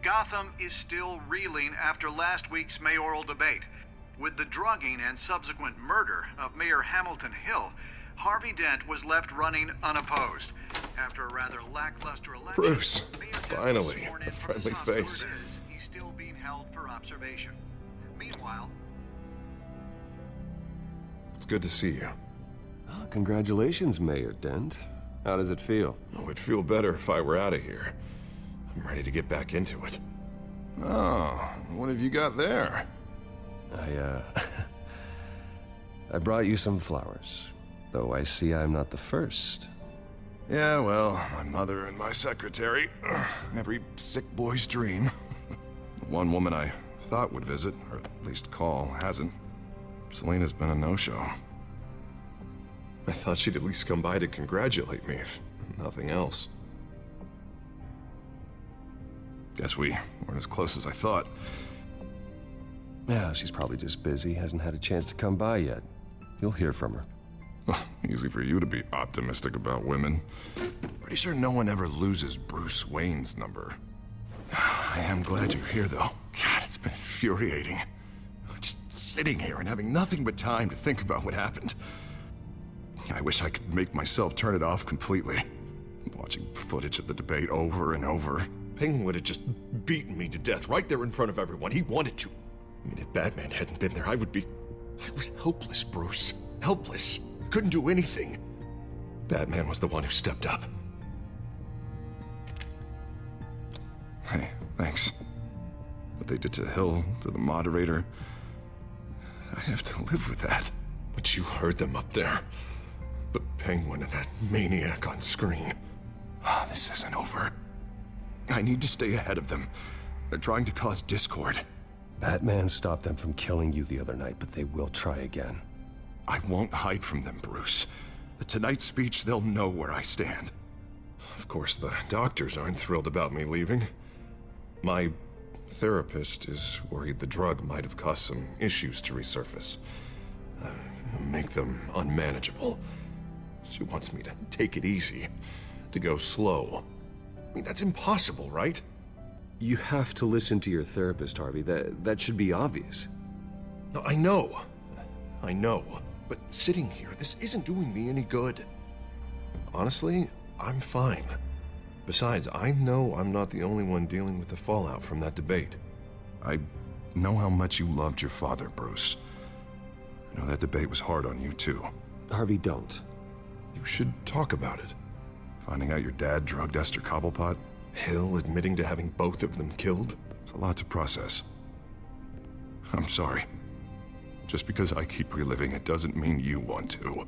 Gotham is still reeling after last week's mayoral debate. With the drugging and subsequent murder of Mayor Hamilton Hill, Harvey Dent was left running unopposed. After a rather lackluster election, Bruce, Mayor Dent was finally, sworn in a from his friendly hospital. face. He's still being held for observation. Meanwhile, It's good to see you. Oh, congratulations, Mayor Dent. How does it feel? Oh, it'd feel better if I were out of here. I'm ready to get back into it. Oh, what have you got there? I brought you some flowers. Though I see I'm not the first. Yeah, well, my mother and my secretary. Every sick boy's dream. The one woman I thought would visit, or at least call, hasn't. Selena's been a no-show. I thought she'd at least come by to congratulate me, if nothing else. Guess we weren't as close as I thought. Yeah, she's probably just busy, hasn't had a chance to come by yet. You'll hear from her. Easy for you to be optimistic about women. Pretty sure no one ever loses Bruce Wayne's number. I am glad you're here, though. God, it's been infuriating. Just sitting here and having nothing but time to think about what happened. I wish I could make myself turn it off completely. Watching footage of the debate over and over. Penguin would have just beaten me to death right there in front of everyone. He wanted to. I mean, if Batman hadn't been there, I was helpless, Bruce. Helpless. Couldn't do anything. Batman was the one who stepped up. Hey, thanks. What they did to Hill, to the moderator, I have to live with that. But you heard them up there. The Penguin and that maniac on screen. This isn't over. I need to stay ahead of them. They're trying to cause discord. Batman stopped them from killing you the other night, but they will try again. I won't hide from them, Bruce. The Tonight speech, they'll know where I stand. Of course, the doctors aren't thrilled about me leaving. My therapist is worried the drug might have caused some issues to resurface. Make them unmanageable. She wants me to take it easy, to go slow. I mean, that's impossible, right? You have to listen to your therapist, Harvey. That should be obvious. No, I know. But sitting here, this isn't doing me any good. Honestly, I'm fine. Besides, I know I'm not the only one dealing with the fallout from that debate. I know how much you loved your father, Bruce. I know that debate was hard on you, too. Harvey, don't. You should talk about it. Finding out your dad drugged Esther Cobblepot, Hill admitting to having both of them killed. It's a lot to process. I'm sorry. Just because I keep reliving it doesn't mean you want to.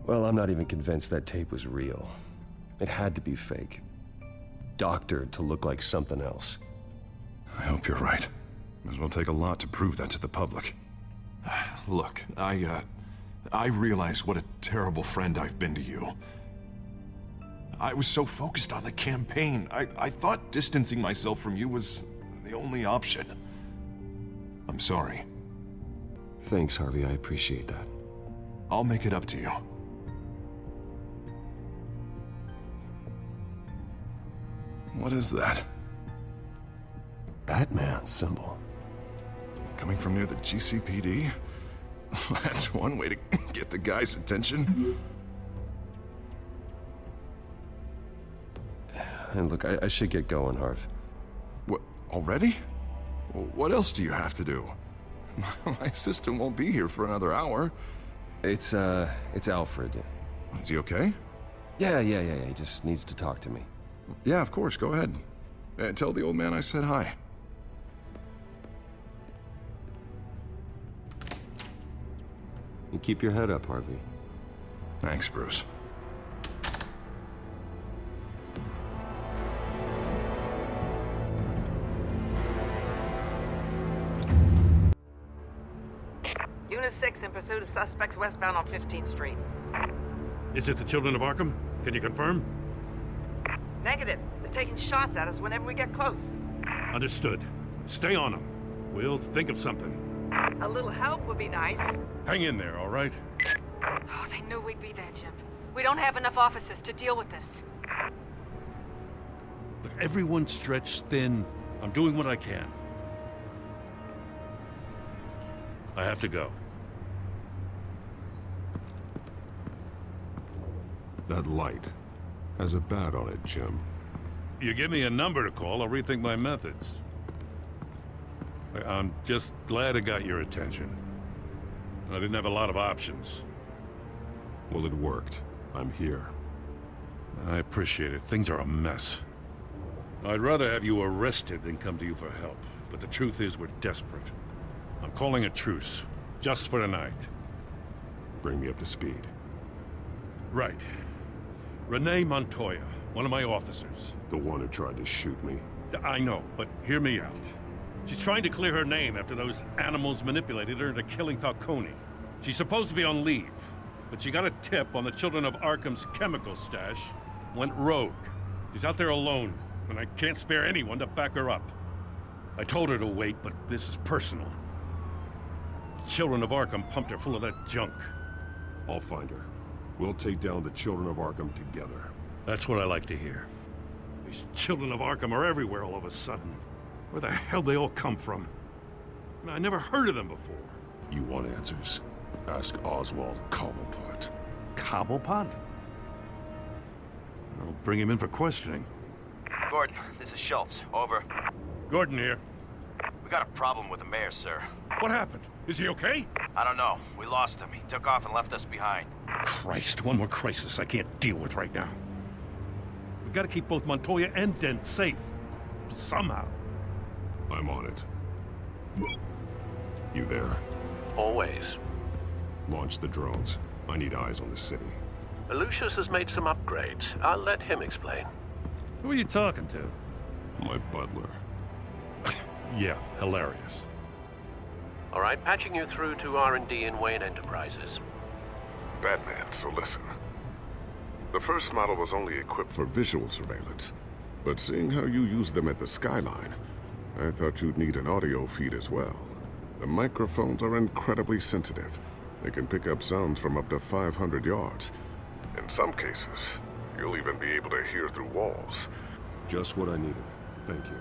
Well, I'm not even convinced that tape was real. It had to be fake. Doctored to look like something else. I hope you're right. As well take a lot to prove that to the public. Look, I realize what a terrible friend I've been to you. I was so focused on the campaign. I thought distancing myself from you was the only option. I'm sorry. Thanks, Harvey. I appreciate that. I'll make it up to you. What is that? Batman symbol. Coming from near the GCPD? That's one way to get the guy's attention. And look, I should get going, Harv. What, already? What else do you have to do? My assistant won't be here for another hour. It's Alfred. Is he okay? Yeah. He just needs to talk to me. Yeah, of course. Go ahead. Tell the old man I said hi. You keep your head up, Harvey. Thanks, Bruce. Unit 6 in pursuit of suspects westbound on 15th Street. Is it the Children of Arkham? Can you confirm? Negative. They're taking shots at us whenever we get close. Understood. Stay on them. We'll think of something. A little help would be nice. Hang in there, all right? Oh, they knew we'd be there, Jim. We don't have enough officers to deal with this. Look, everyone's stretched thin. I'm doing what I can. I have to go. That light has a bat on it, Jim. You give me a number to call, I'll rethink my methods. I'm just glad it got your attention. I didn't have a lot of options. Well, it worked. I'm here. I appreciate it. Things are a mess. I'd rather have you arrested than come to you for help. But the truth is, we're desperate. I'm calling a truce. Just for tonight. Bring me up to speed. Right. Renee Montoya, one of my officers. The one who tried to shoot me. I know, but hear me out. She's trying to clear her name after those animals manipulated her into killing Falcone. She's supposed to be on leave, but she got a tip on the Children of Arkham's chemical stash, went rogue. She's out there alone, and I can't spare anyone to back her up. I told her to wait, but this is personal. Children of Arkham pumped her full of that junk. I'll find her. We'll take down the Children of Arkham together. That's what I like to hear. These Children of Arkham are everywhere all of a sudden. Where the hell they all come from? I never heard of them before. You want answers? Ask Oswald Cobblepot. Cobblepot? I'll bring him in for questioning. Gordon, this is Schultz. Over. Gordon here. We got a problem with the mayor, sir. What happened? Is he okay? I don't know. We lost him. He took off and left us behind. Christ, one more crisis I can't deal with right now. We've got to keep both Montoya and Dent safe. Somehow. I'm on it. You there? Always. Launch the drones. I need eyes on the city. Lucius has made some upgrades. I'll let him explain. Who are you talking to? My butler. Yeah, hilarious. All right, patching you through to R&D in Wayne Enterprises. Batman, so listen. The first model was only equipped for visual surveillance, but seeing how you use them at the Skyline, I thought you'd need an audio feed as well. The microphones are incredibly sensitive. They can pick up sounds from up to 500 yards. In some cases, you'll even be able to hear through walls. Just what I needed. Thank you.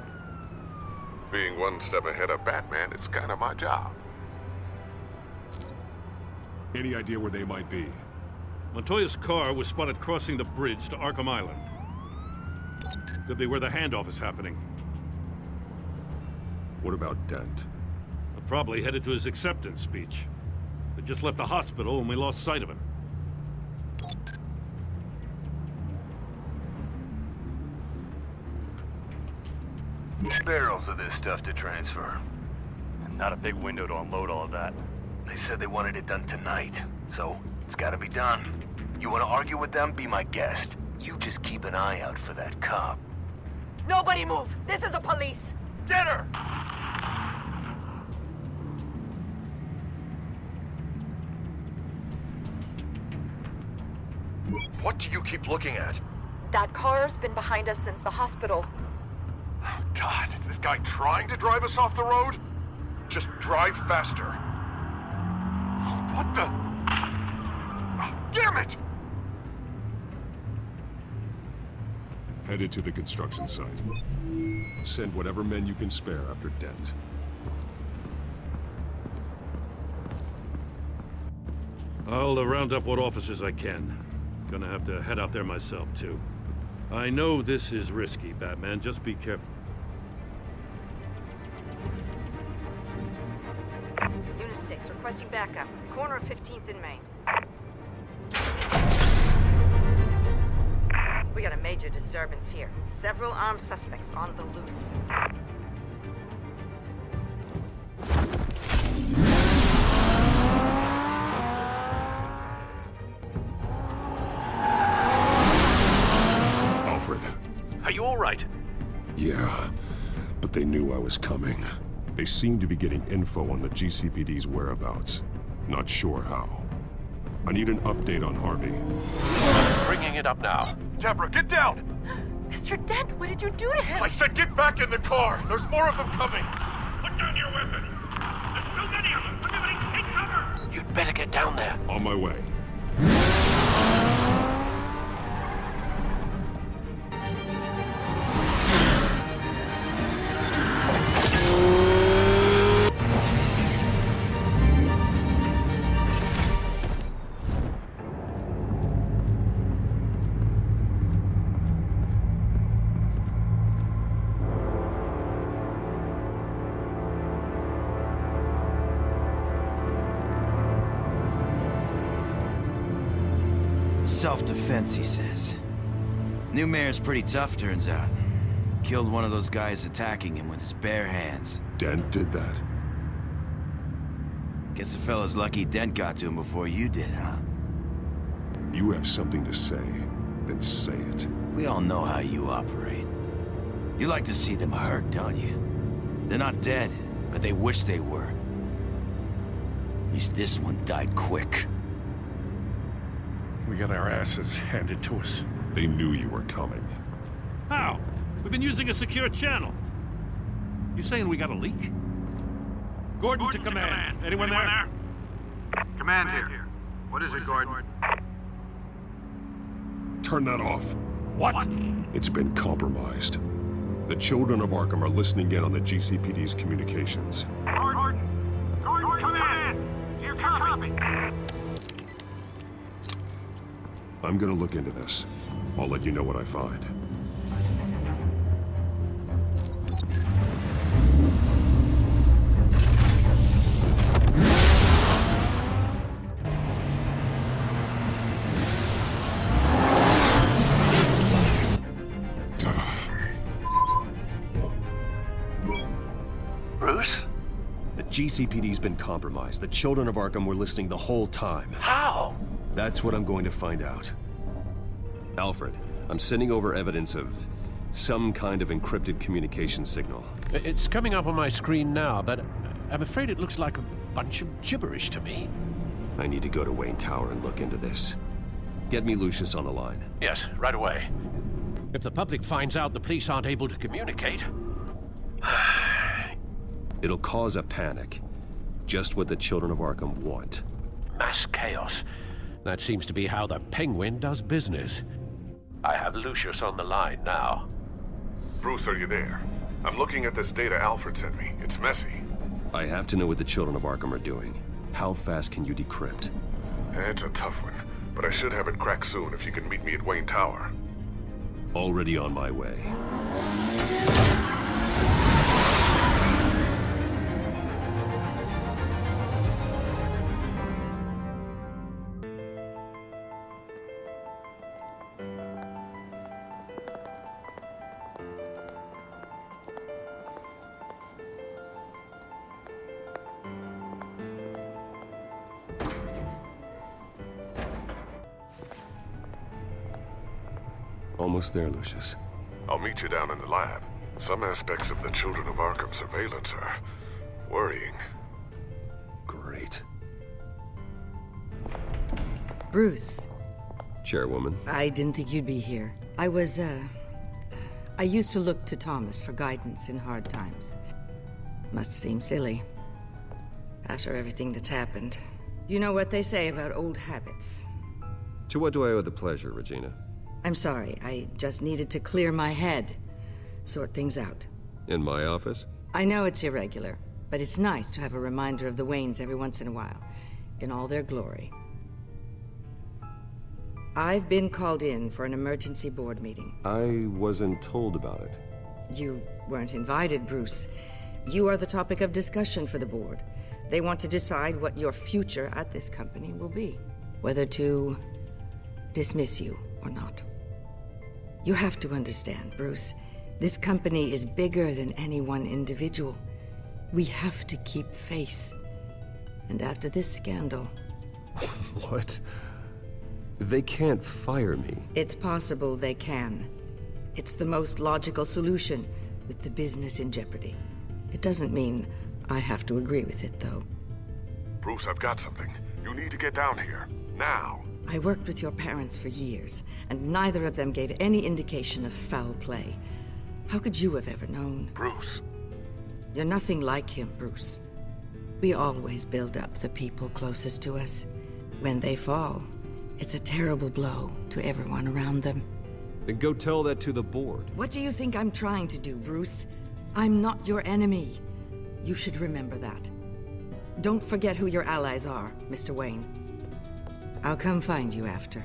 Being one step ahead of Batman, it's kind of my job. Any idea where they might be? Montoya's car was spotted crossing the bridge to Arkham Island. Could be where the handoff is happening. What about Dent? Probably headed to his acceptance speech. They just left the hospital and we lost sight of him. Barrels of this stuff to transfer. And not a big window to unload all of that. They said they wanted it done tonight, so it's gotta be done. You wanna argue with them? Be my guest. You just keep an eye out for that cop. Nobody move! This is the police! Get her! What do you keep looking at? That car's been behind us since the hospital. Oh, God, is this guy trying to drive us off the road? Just drive faster. Oh, what the? Oh, damn it! Headed to the construction site. Send whatever men you can spare after Dent. I'll round up what officers I can. Gonna have to head out there myself, too. I know this is risky, Batman. Just be careful. Unit 6, requesting backup. Corner of 15th and Main. We got a major disturbance here. Several armed suspects on the loose. Are you all right? Yeah, but they knew I was coming. They seem to be getting info on the GCPD's whereabouts. Not sure how. I need an update on Harvey. Bringing it up now. Deborah, get down! Mr. Dent, what did you do to him? I said get back in the car! There's more of them coming! Put down your weapon! There's so many of them! Everybody take cover! You'd better get down there. On my way. Self-defense, he says. New mayor's pretty tough, turns out. Killed one of those guys attacking him with his bare hands. Dent did that. Guess the fella's lucky Dent got to him before you did, huh? You have something to say, then say it. We all know how you operate. You like to see them hurt, don't you? They're not dead, but they wish they were. At least this one died quick. We got our asses handed to us. They knew you were coming. How? We've been using a secure channel. You saying we got a leak? Gordon to command. Anyone there? Command here. What is it, Gordon? Turn that off. What? It's been compromised. The children of Arkham are listening in on the GCPD's communications. Gordon, command! Do you copy? I'm gonna look into this. I'll let you know what I find. Bruce? The GCPD's been compromised. The children of Arkham were listening the whole time. How? That's what I'm going to find out. Alfred, I'm sending over evidence of some kind of encrypted communication signal. It's coming up on my screen now, but I'm afraid it looks like a bunch of gibberish to me. I need to go to Wayne Tower and look into this. Get me Lucius on the line. Yes, right away. If the public finds out the police aren't able to communicate... It'll cause a panic. Just what the children of Arkham want. Mass chaos. That seems to be how the Penguin does business. I have Lucius on the line now. Bruce, are you there? I'm looking at this data Alfred sent me. It's messy. I have to know what the children of Arkham are doing. How fast can you decrypt? It's a tough one, but I should have it cracked soon if you can meet me at Wayne Tower. Already on my way. Almost there, Lucius. I'll meet you down in the lab. Some aspects of the Children of Arkham surveillance are worrying. Great. Bruce. Chairwoman. I didn't think you'd be here. I used to look to Thomas for guidance in hard times. Must seem silly. After everything that's happened. You know what they say about old habits. To what do I owe the pleasure, Regina? I'm sorry, I just needed to clear my head. Sort things out. In my office? I know it's irregular, but it's nice to have a reminder of the Waynes every once in a while, in all their glory. I've been called in for an emergency board meeting. I wasn't told about it. You weren't invited, Bruce. You are the topic of discussion for the board. They want to decide what your future at this company will be. Whether to dismiss you or not. You have to understand, Bruce. This company is bigger than any one individual. We have to keep face. And after this scandal... What? They can't fire me. It's possible they can. It's the most logical solution, with the business in jeopardy. It doesn't mean I have to agree with it, though. Bruce, I've got something. You need to get down here. Now. I worked with your parents for years, and neither of them gave any indication of foul play. How could you have ever known? Bruce. You're nothing like him, Bruce. We always build up the people closest to us. When they fall, it's a terrible blow to everyone around them. Then go tell that to the board. What do you think I'm trying to do, Bruce? I'm not your enemy. You should remember that. Don't forget who your allies are, Mr. Wayne. I'll come find you after.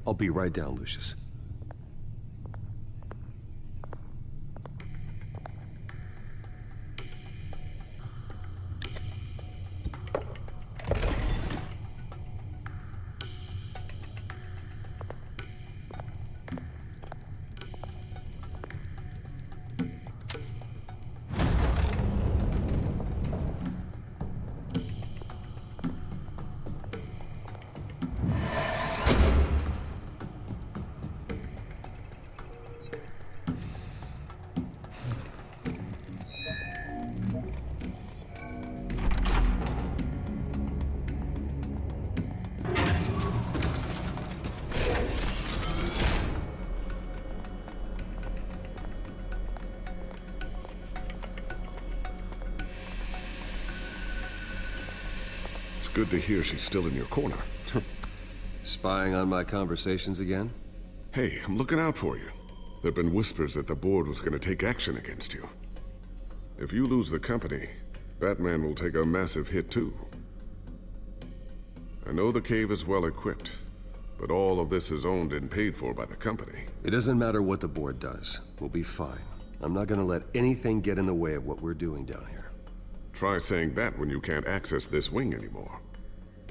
I'll be right down, Lucius. good to hear she's still in your corner. Spying on my conversations again? Hey, I'm looking out for you. There've been whispers that the board was going to take action against you. If you lose the company, Batman will take a massive hit too. I know the cave is well equipped, but all of this is owned and paid for by the company. It doesn't matter what the board does. We'll be fine. I'm not gonna let anything get in the way of what we're doing down here. Try saying that when you can't access this wing anymore.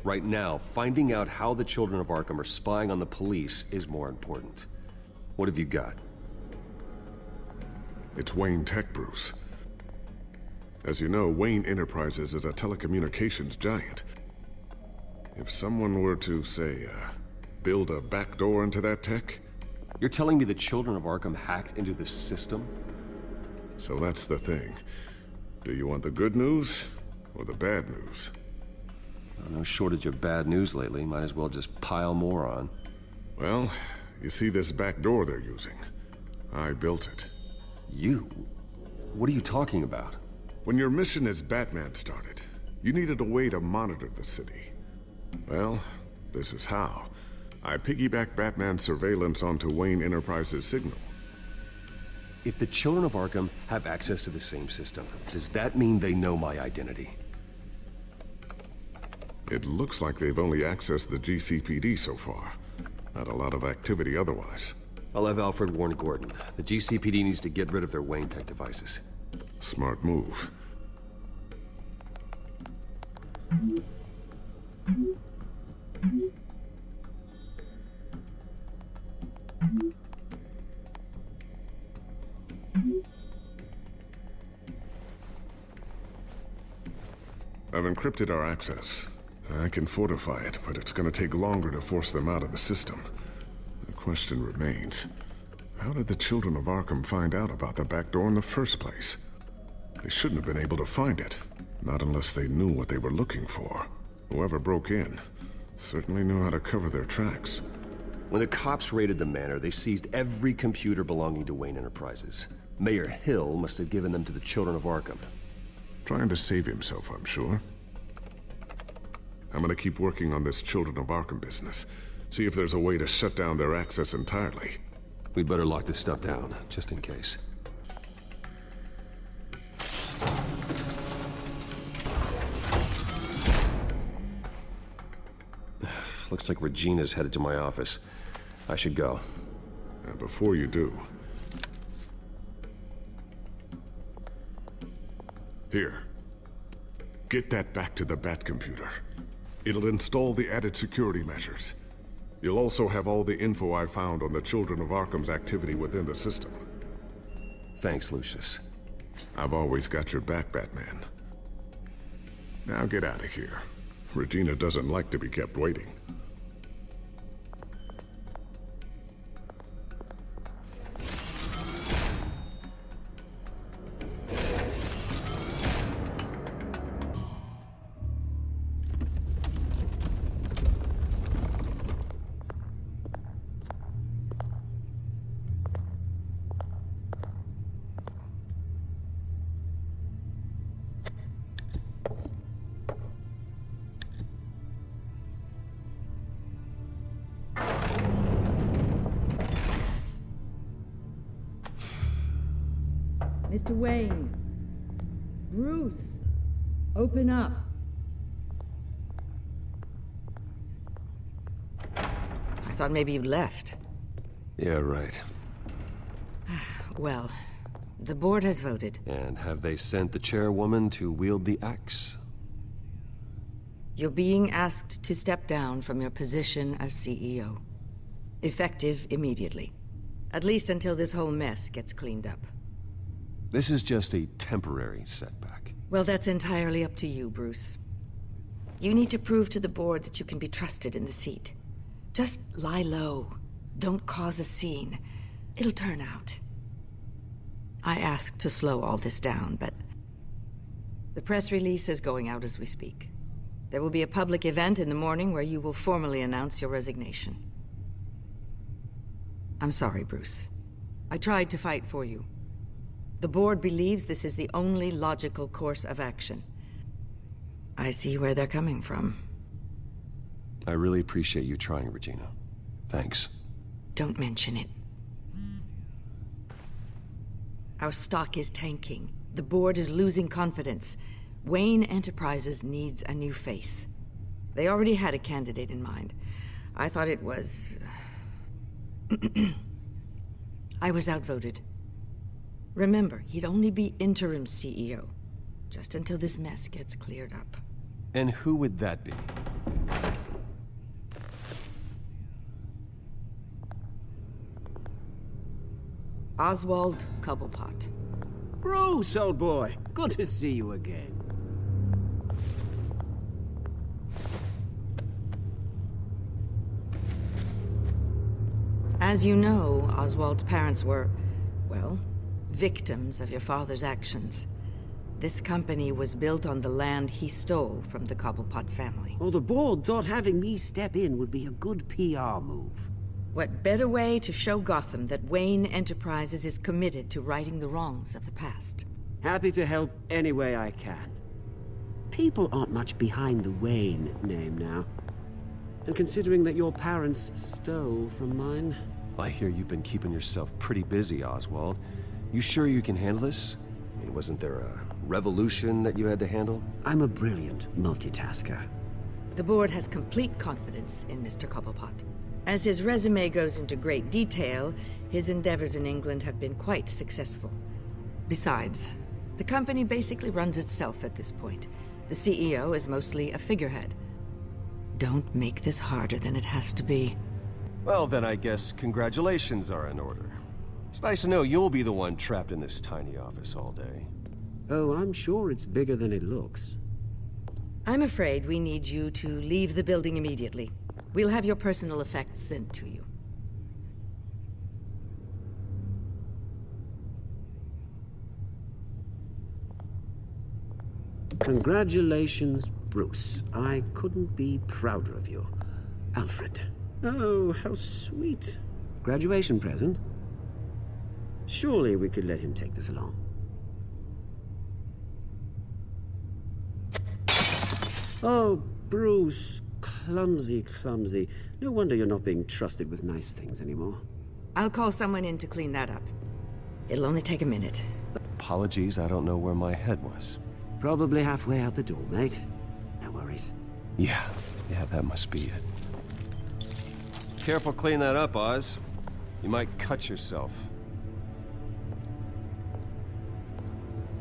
Right now, finding out how the Children of Arkham are spying on the police is more important. What have you got? It's Wayne Tech, Bruce. As you know, Wayne Enterprises is a telecommunications giant. If someone were to, say, build a backdoor into that tech... You're telling me the Children of Arkham hacked into this system? So that's the thing. Do you want the good news or the bad news? No shortage of bad news lately. Might as well just pile more on. Well, you see this back door they're using? I built it. You? What are you talking about? When your mission as Batman started, you needed a way to monitor the city. Well, this is how. I piggybacked Batman's surveillance onto Wayne Enterprises' signal. If the Children of Arkham have access to the same system, does that mean they know my identity? It looks like they've only accessed the GCPD so far. Not a lot of activity otherwise. I'll have Alfred warn Gordon. The GCPD needs to get rid of their Wayne Tech devices. Smart move. I've encrypted our access. I can fortify it, but it's gonna take longer to force them out of the system. The question remains, how did the Children of Arkham find out about the back door in the first place? They shouldn't have been able to find it. Not unless they knew what they were looking for. Whoever broke in certainly knew how to cover their tracks. When the cops raided the manor, they seized every computer belonging to Wayne Enterprises. Mayor Hill must have given them to the Children of Arkham. Trying to save himself, I'm sure. I'm gonna keep working on this Children of Arkham business. See if there's a way to shut down their access entirely. We'd better lock this stuff down, just in case. Looks like Regina's headed to my office. I should go. Before you do... Here. Get that back to the Bat computer. It'll install the added security measures. You'll also have all the info I found on the Children of Arkham's activity within the system. Thanks, Lucius. I've always got your back, Batman. Now get out of here. Regina doesn't like to be kept waiting. Mr. Wayne. Bruce. Open up. I thought maybe you left. Yeah, right. Well, the board has voted. And have they sent the chairwoman to wield the axe? You're being asked to step down from your position as CEO. Effective immediately. At least until this whole mess gets cleaned up. This is just a temporary setback. Well, that's entirely up to you, Bruce. You need to prove to the board that you can be trusted in the seat. Just lie low. Don't cause a scene. It'll turn out. I asked to slow all this down, but... the press release is going out as we speak. There will be a public event in the morning where you will formally announce your resignation. I'm sorry, Bruce. I tried to fight for you. The board believes this is the only logical course of action. I see where they're coming from. I really appreciate you trying, Regina. Thanks. Don't mention it. Our stock is tanking. The board is losing confidence. Wayne Enterprises needs a new face. They already had a candidate in mind. I thought it was... I was outvoted. Remember, he'd only be interim CEO, just until this mess gets cleared up. And who would that be? Oswald Cobblepot. Bruce, old boy. Good to see you again. As you know, Oswald's parents were, well, victims of your father's actions. This company was built on the land he stole from the Cobblepot family. Oh, the board thought having me step in would be a good PR move. What better way to show Gotham that Wayne Enterprises is committed to righting the wrongs of the past? Happy to help any way I can. People aren't much behind the Wayne name now. And considering that your parents stole from mine... I hear you've been keeping yourself pretty busy, Oswald. You sure you can handle this? I mean, wasn't there a revolution that you had to handle? I'm a brilliant multitasker. The board has complete confidence in Mr. Cobblepot. As his resume goes into great detail, his endeavors in England have been quite successful. Besides, the company basically runs itself at this point. The CEO is mostly a figurehead. Don't make this harder than it has to be. Well, then I guess congratulations are in order. It's nice to know you'll be the one trapped in this tiny office all day. Oh, I'm sure it's bigger than it looks. I'm afraid we need you to leave the building immediately. We'll have your personal effects sent to you. Congratulations, Bruce. I couldn't be prouder of you. Alfred. Oh, how sweet. Graduation present? Surely we could let him take this along. Oh, Bruce. Clumsy, clumsy. No wonder you're not being trusted with nice things anymore. I'll call someone in to clean that up. It'll only take a minute. Apologies, I don't know where my head was. Probably halfway out the door, mate. No worries. Yeah, that must be it. Careful clean that up, Oz. You might cut yourself.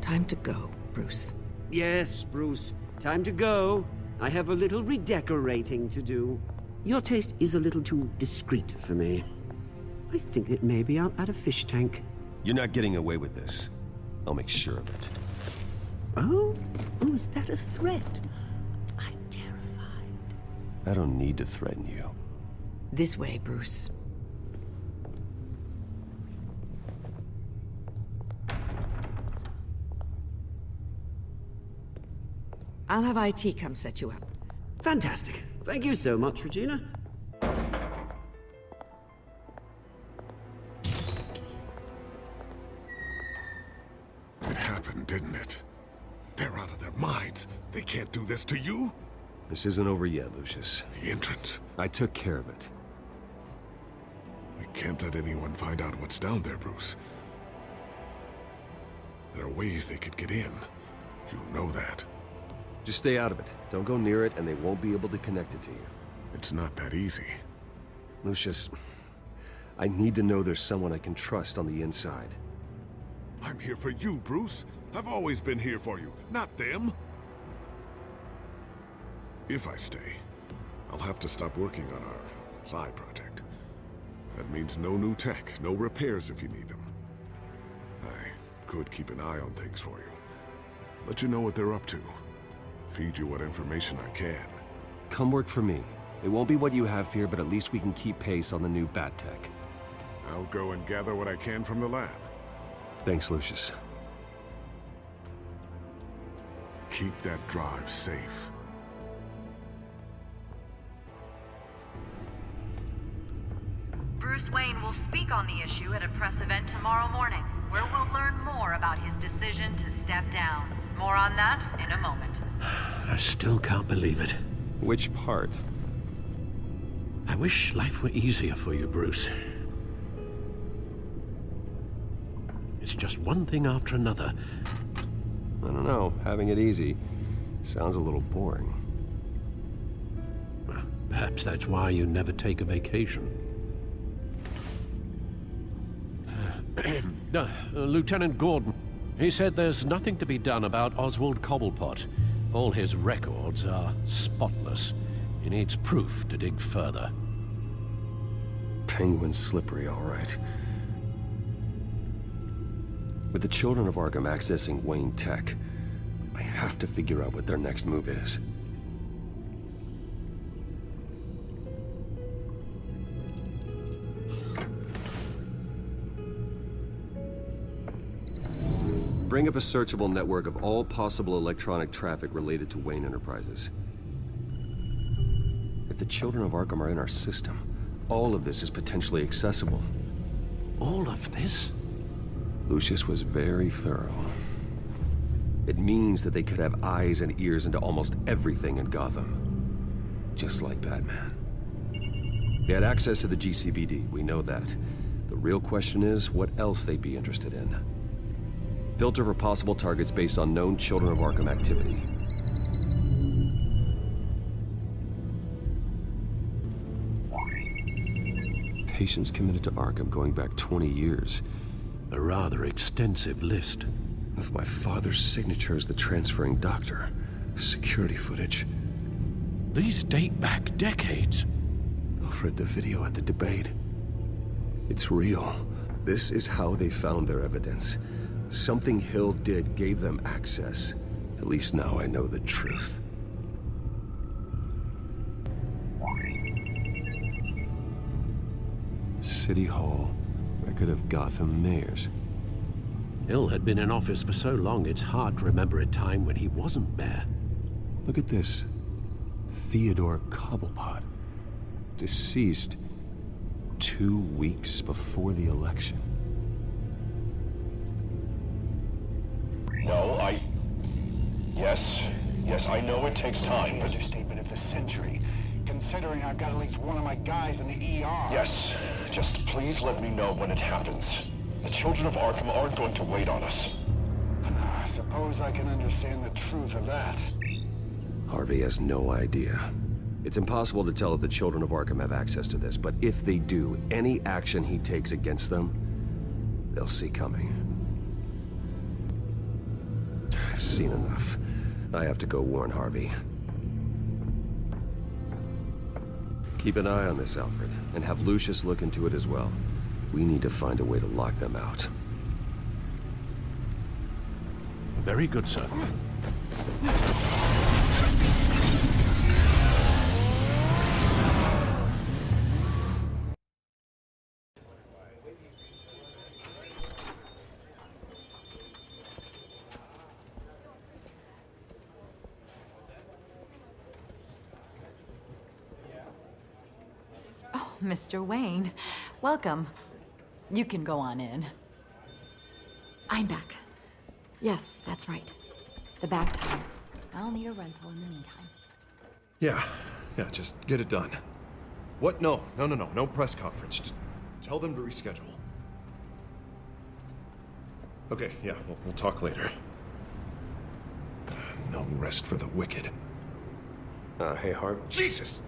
Time to go, Bruce. Yes, Bruce. Time to go. I have a little redecorating to do. Your taste is a little too discreet for me. I think that maybe I'll add a fish tank. You're not getting away with this. I'll make sure of it. Oh? Oh, is that a threat? I'm terrified. I don't need to threaten you. This way, Bruce. I'll have IT come set you up. Fantastic. Thank you so much, Regina. It happened, didn't it? They're out of their minds. They can't do this to you? This isn't over yet, Lucius. The entrance. I took care of it. We can't let anyone find out what's down there, Bruce. There are ways they could get in. You know that. Just stay out of it. Don't go near it, and they won't be able to connect it to you. It's not that easy. Lucius, I need to know there's someone I can trust on the inside. I'm here for you, Bruce. I've always been here for you, not them. If I stay, I'll have to stop working on our side project. That means no new tech, no repairs if you need them. I could keep an eye on things for you. Let you know what they're up to. Feed you what information I can. Come work for me. It won't be what you have here, but at least we can keep pace on the new bat tech. I'll go and gather what I can from the lab. Thanks, Lucius. Keep that drive safe. Bruce Wayne will speak on the issue at a press event tomorrow morning, where we'll learn more about his decision to step down. More on that in a moment. I still can't believe it. Which part? wish life were easier for you, Bruce. It's just one thing after another. I don't know. Having it easy sounds a little boring. Perhaps that's why you never take a vacation. Lieutenant Gordon, he said there's nothing to be done about Oswald Cobblepot. All his records are spotless. He needs proof to dig further. Penguin's slippery, all right. With the children of Arkham accessing Wayne Tech, I have to figure out what their next move is. Bring up a searchable network of all possible electronic traffic related to Wayne Enterprises. If the children of Arkham are in our system, all of this is potentially accessible. All of this? Lucius was very thorough. It means that they could have eyes and ears into almost everything in Gotham. Just like Batman. They had access to the GCPD, we know that. The real question is, what else they'd be interested in. Filter for possible targets based on known Children of Arkham activity. Patients committed to Arkham going back 20 years. A rather extensive list. With my father's signature as the transferring doctor. Security footage. These date back decades. Alfred, the video at the debate. It's real. This is how they found their evidence. Something Hill did gave them access. At least now I know the truth. City Hall. Record of Gotham mayors. Hill had been in office for so long, it's hard to remember a time when he wasn't mayor. Look at this. Theodore Cobblepot. Deceased 2 weeks before the election. No, Yes, I know it takes time, but... Understatement of the century, considering I've got at least one of my guys in the ER. Yes, just please let me know when it happens. The children of Arkham aren't going to wait on us. I suppose I can understand the truth of that. Harvey has no idea. It's impossible to tell if the children of Arkham have access to this, but if they do, any action he takes against them, they'll see coming. I've seen enough. I have to go warn Harvey. Keep an eye on this, Alfred, and have Lucius look into it as well. We need to find a way to lock them out. Very good, sir. Mr. Wayne, welcome. You can go on in. I'm back. Yes, that's right. The back tire. I'll need a rental in the meantime. Yeah, just get it done. What? No press conference. Just tell them to reschedule. Okay, yeah, we'll talk later. No rest for the wicked. Hey, Harvey. Jesus!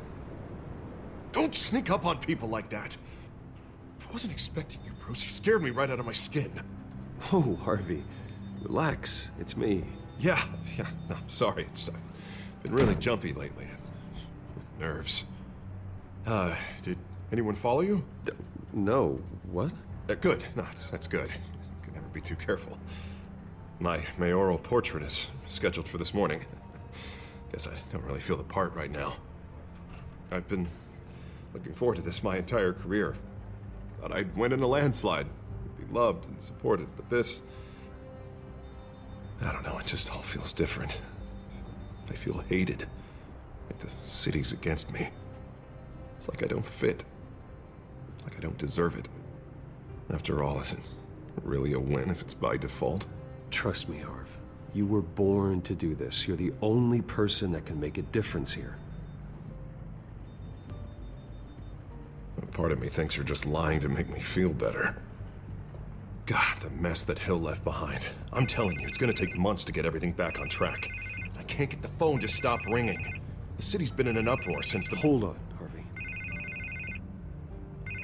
Don't sneak up on people like that. I wasn't expecting you, Bruce. You scared me right out of my skin. Oh, Harvey. Relax. It's me. Yeah. No, sorry. I've been really jumpy lately. Nerves. Did anyone follow you? No. What? Good. No, that's good. Can never be too careful. My mayoral portrait is scheduled for this morning. Guess I don't really feel the part right now. I've been looking forward to this my entire career. Thought I'd win in a landslide, be loved and supported, but this... I don't know, it just all feels different. I feel hated, like the city's against me. It's like I don't fit, like I don't deserve it. After all, is it really a win if it's by default? Trust me, Harv. You were born to do this. You're the only person that can make a difference here. part of me thinks you're just lying to make me feel better. God, the mess that Hill left behind. I'm telling you, it's gonna take months to get everything back on track. I can't get the phone to stop ringing. The city's been in an uproar since the— Hold on, Harvey.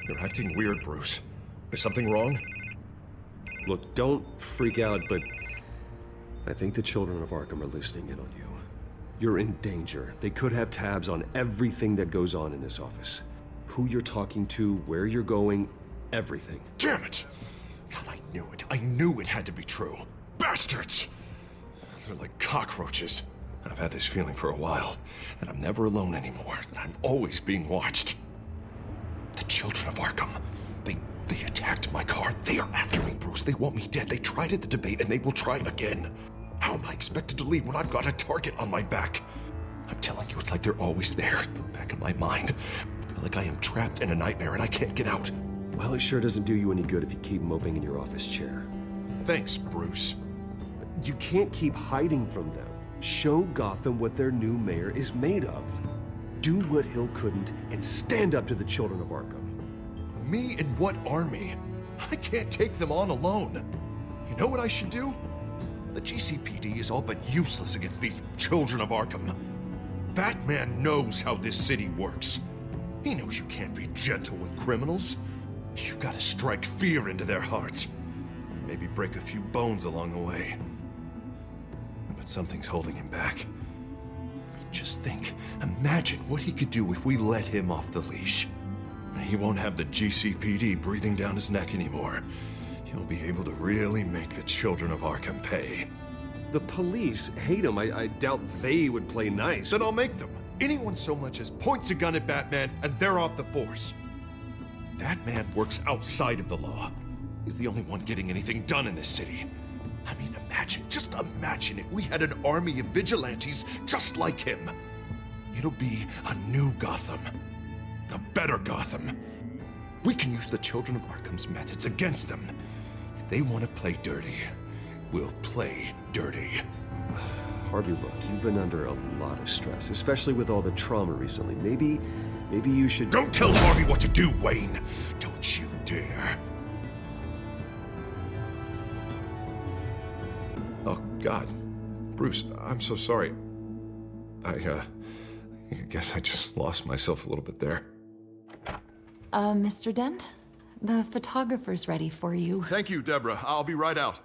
You're acting weird, Bruce. Is something wrong? Look, don't freak out, but I think the children of Arkham are listening in on you. You're in danger. They could have tabs on everything that goes on in this office. Who you're talking to, where you're going, everything. Damn it! God, I knew it. I knew it had to be true. Bastards! They're like cockroaches. I've had this feeling for a while, that I'm never alone anymore, that I'm always being watched. The children of Arkham, they attacked my car. They are after me, Bruce. They want me dead. They tried at the debate, and they will try again. How am I expected to leave when I've got a target on my back? I'm telling you, it's like they're always there, in the back of my mind. I feel like I am trapped in a nightmare and I can't get out. Well, it sure doesn't do you any good if you keep moping in your office chair. Thanks, Bruce. You can't keep hiding from them. Show Gotham what their new mayor is made of. Do what Hill couldn't and stand up to the children of Arkham. Me and what army? I can't take them on alone. You know what I should do? The GCPD is all but useless against these children of Arkham. Batman knows how this city works. He knows you can't be gentle with criminals. You've got to strike fear into their hearts. Maybe break a few bones along the way. But something's holding him back. I mean, just think. Imagine what he could do if we let him off the leash. He won't have the GCPD breathing down his neck anymore. He'll be able to really make the children of Arkham pay. The police hate him. I doubt they would play nice. Then I'll make them. Anyone so much as points a gun at Batman, and they're off the force. Batman works outside of the law. He's the only one getting anything done in this city. I mean, just imagine if we had an army of vigilantes just like him. It'll be a new Gotham. A better Gotham. We can use the children of Arkham's methods against them. If they want to play dirty, we'll play dirty. Harvey, look, you've been under a lot of stress, especially with all the trauma recently. Maybe you should— Don't tell Harvey what to do, Wayne! Don't you dare! Oh, God. Bruce, I'm so sorry. I guess I just lost myself a little bit there. Mr. Dent? The photographer's ready for you. Thank you, Deborah. I'll be right out.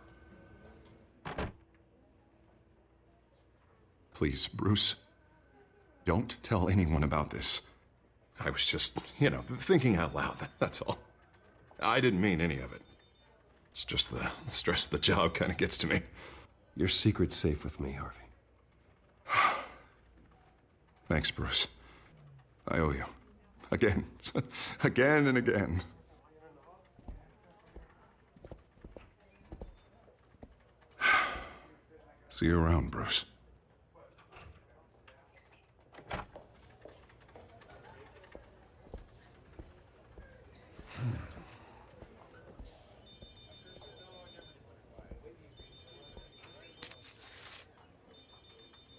Please, Bruce, don't tell anyone about this. I was just, thinking out loud, that's all. I didn't mean any of it. It's just the stress of the job kind of gets to me. Your secret's safe with me, Harvey. Thanks, Bruce. I owe you. Again. Again and again. See you around, Bruce.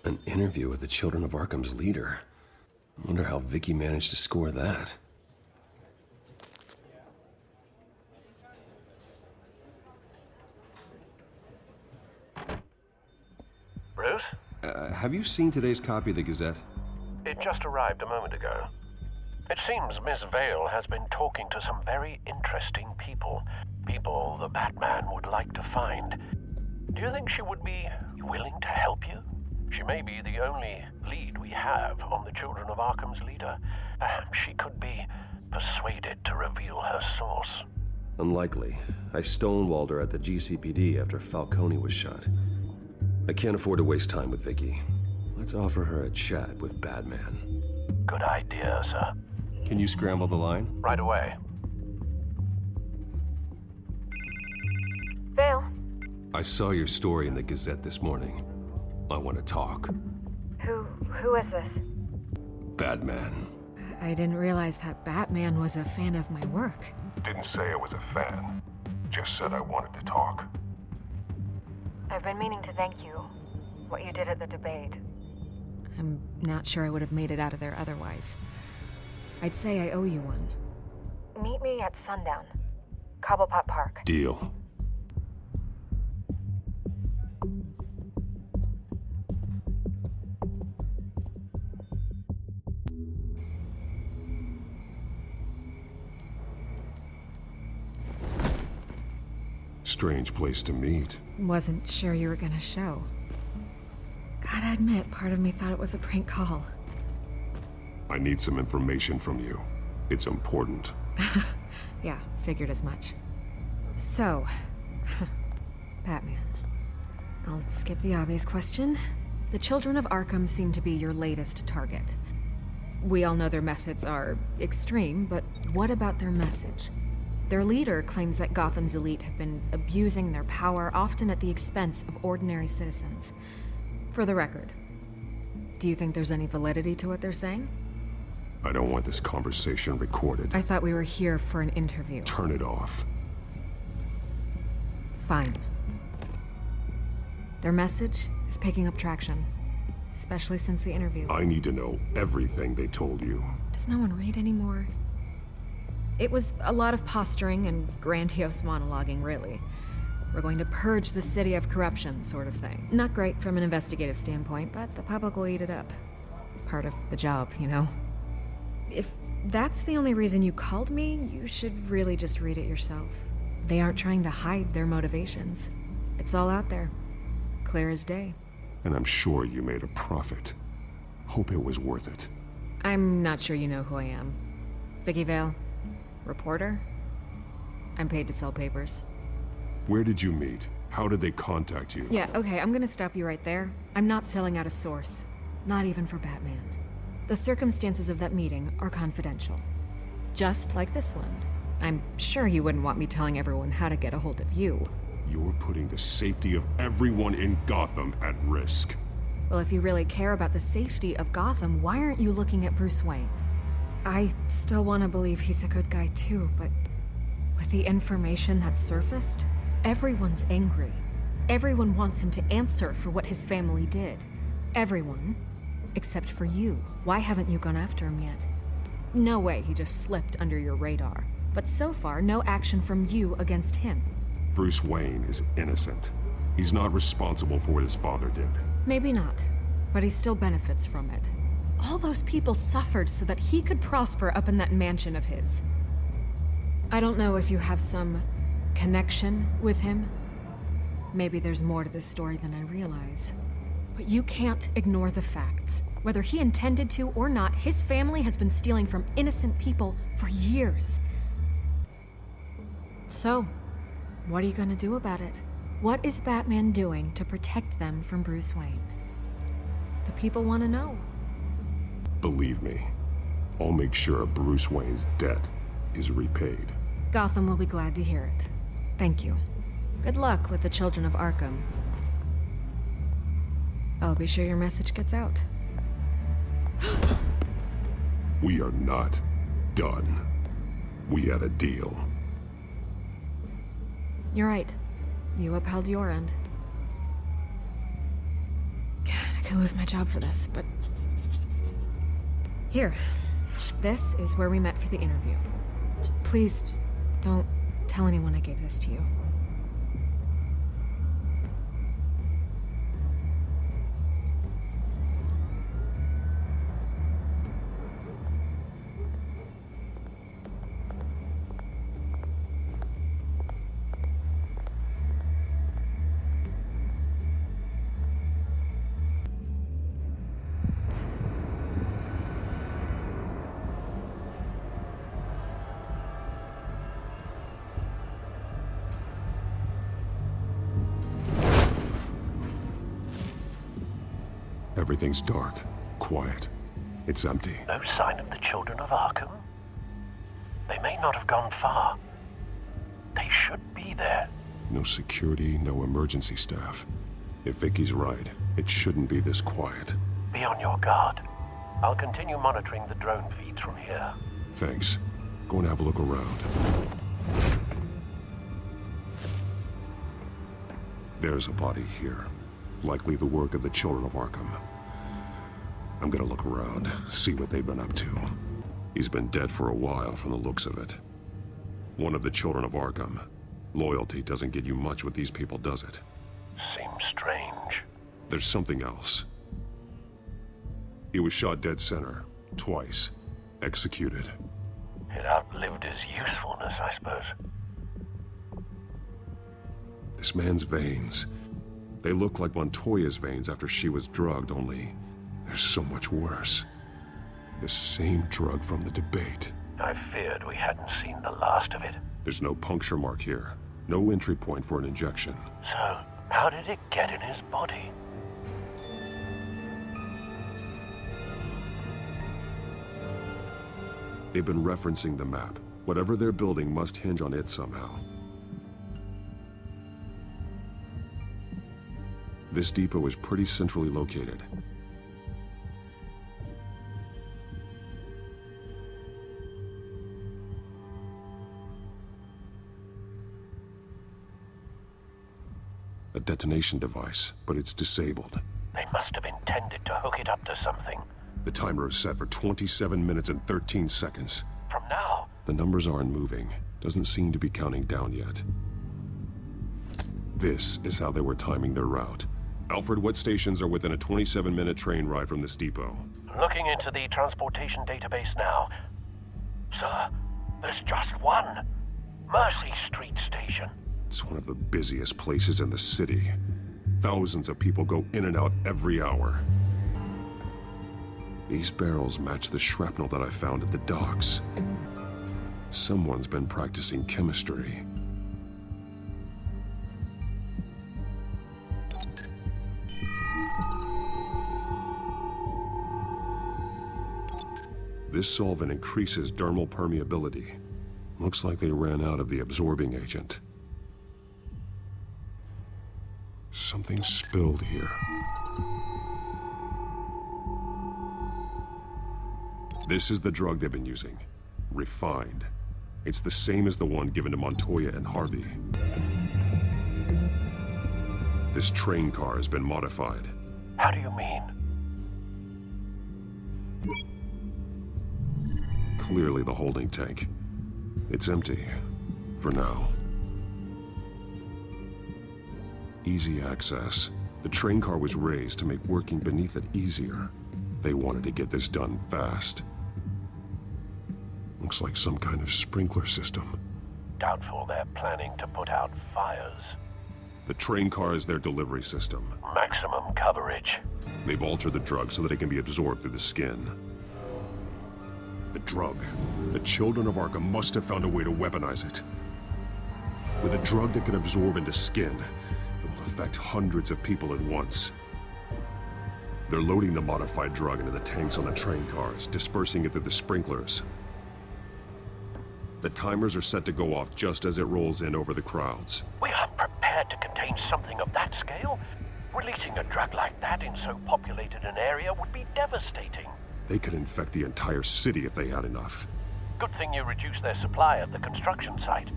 An interview with the children of Arkham's leader. I wonder how Vicky managed to score that. Bruce? Have you seen today's copy of the Gazette? It just arrived a moment ago. It seems Miss Vale has been talking to some very interesting people. People the Batman would like to find. Do you think she would be willing to help you? She may be the only lead we have on the children of Arkham's leader. Perhaps she could be persuaded to reveal her source. Unlikely. I stonewalled her at the GCPD after Falcone was shot. I can't afford to waste time with Vicky. Let's offer her a chat with Batman. Good idea, sir. Can you scramble the line? Right away. Vale? I saw your story in the Gazette this morning. I want to talk. Who is this? Batman. I didn't realize that Batman was a fan of my work. Didn't say I was a fan. Just said I wanted to talk. I've been meaning to thank you. What you did at the debate. I'm not sure I would have made it out of there otherwise. I'd say I owe you one. Meet me at sundown. Cobblepot Park. Deal. Strange place to meet. Wasn't sure you were gonna show. Gotta admit, part of me thought it was a prank call. I need some information from you. It's important. Yeah, figured as much. So, Batman. I'll skip the obvious question. The children of Arkham seem to be your latest target. We all know their methods are extreme, but what about their message? Their leader claims that Gotham's elite have been abusing their power, often at the expense of ordinary citizens. For the record, do you think there's any validity to what they're saying? I don't want this conversation recorded. I thought we were here for an interview. Turn it off. Fine. Their message is picking up traction, especially since the interview. I need to know everything they told you. Does no one read anymore? It was a lot of posturing and grandiose monologuing, really. We're going to purge the city of corruption, sort of thing. Not great from an investigative standpoint, but the public will eat it up. Part of the job, you know? If that's the only reason you called me, you should really just read it yourself. They aren't trying to hide their motivations. It's all out there. Clear as day. And I'm sure you made a profit. Hope it was worth it. I'm not sure you know who I am. Vicky Vale. Reporter? I'm paid to sell papers. Where did you meet? How did they contact you? Yeah, okay, I'm gonna stop you right there. I'm not selling out a source. Not even for Batman. The circumstances of that meeting are confidential. Just like this one. I'm sure you wouldn't want me telling everyone how to get a hold of you. You're putting the safety of everyone in Gotham at risk. Well, if you really care about the safety of Gotham, why aren't you looking at Bruce Wayne? I still want to believe he's a good guy too, but with the information that's surfaced, everyone's angry. Everyone wants him to answer for what his family did. Everyone, except for you. Why haven't you gone after him yet? No way he just slipped under your radar. But so far, no action from you against him. Bruce Wayne is innocent. He's not responsible for what his father did. Maybe not, but he still benefits from it. All those people suffered so that he could prosper up in that mansion of his. I don't know if you have some connection with him. Maybe there's more to this story than I realize. But you can't ignore the facts. Whether he intended to or not, his family has been stealing from innocent people for years. So, what are you gonna do about it? What is Batman doing to protect them from Bruce Wayne? The people want to know. Believe me, I'll make sure Bruce Wayne's debt is repaid. Gotham will be glad to hear it. Thank you. Good luck with the children of Arkham. I'll be sure your message gets out. We are not done. We had a deal. You're right. You upheld your end. God, I could lose my job for this, but... Here. This is where we met for the interview. Just please, don't tell anyone I gave this to you. Everything's dark, quiet. It's empty. No sign of the children of Arkham? They may not have gone far. They should be there. No security, no emergency staff. If Vicky's right, it shouldn't be this quiet. Be on your guard. I'll continue monitoring the drone feeds from here. Thanks. Go and have a look around. There's a body here. Likely the work of the children of Arkham. I'm gonna look around, see what they've been up to. He's been dead for a while from the looks of it. One of the children of Arkham. Loyalty doesn't get you much with these people, does it? Seems strange. There's something else. He was shot dead center, twice, executed. It outlived his usefulness, I suppose. This man's veins, they look like Montoya's veins after she was drugged, only they're so much worse. The same drug from the debate. I feared we hadn't seen the last of it. There's no puncture mark here. No entry point for an injection. So, how did it get in his body? They've been referencing the map. Whatever they're building must hinge on it somehow. This depot is pretty centrally located. A detonation device, but it's disabled. They must have intended to hook it up to something. The timer is set for 27 minutes and 13 seconds. From now? The numbers aren't moving. Doesn't seem to be counting down yet. This is how they were timing their route. Alfred, what stations are within a 27-minute train ride from this depot? Looking into the transportation database now. Sir, there's just one. Mercy Street Station. It's one of the busiest places in the city. Thousands of people go in and out every hour. These barrels match the shrapnel that I found at the docks. Someone's been practicing chemistry. This solvent increases dermal permeability. Looks like they ran out of the absorbing agent. Something spilled here. This is the drug they've been using. Refined. It's the same as the one given to Montoya and Harvey. This train car has been modified. How do you mean? Clearly the holding tank. It's empty. For now. Easy access. The train car was raised to make working beneath it easier. They wanted to get this done fast. Looks like some kind of sprinkler system. Doubtful they're planning to put out fires. The train car is their delivery system. Maximum coverage. They've altered the drug so that it can be absorbed through the skin. The drug. The children of Arkham must have found a way to weaponize it. With a drug that can absorb into skin, it will affect hundreds of people at once. They're loading the modified drug into the tanks on the train cars, dispersing it through the sprinklers. The timers are set to go off just as it rolls in over the crowds. We aren't prepared to contain something of that scale. Releasing a drug like that in so populated an area would be devastating. They could infect the entire city if they had enough. Good thing you reduced their supply at the construction site.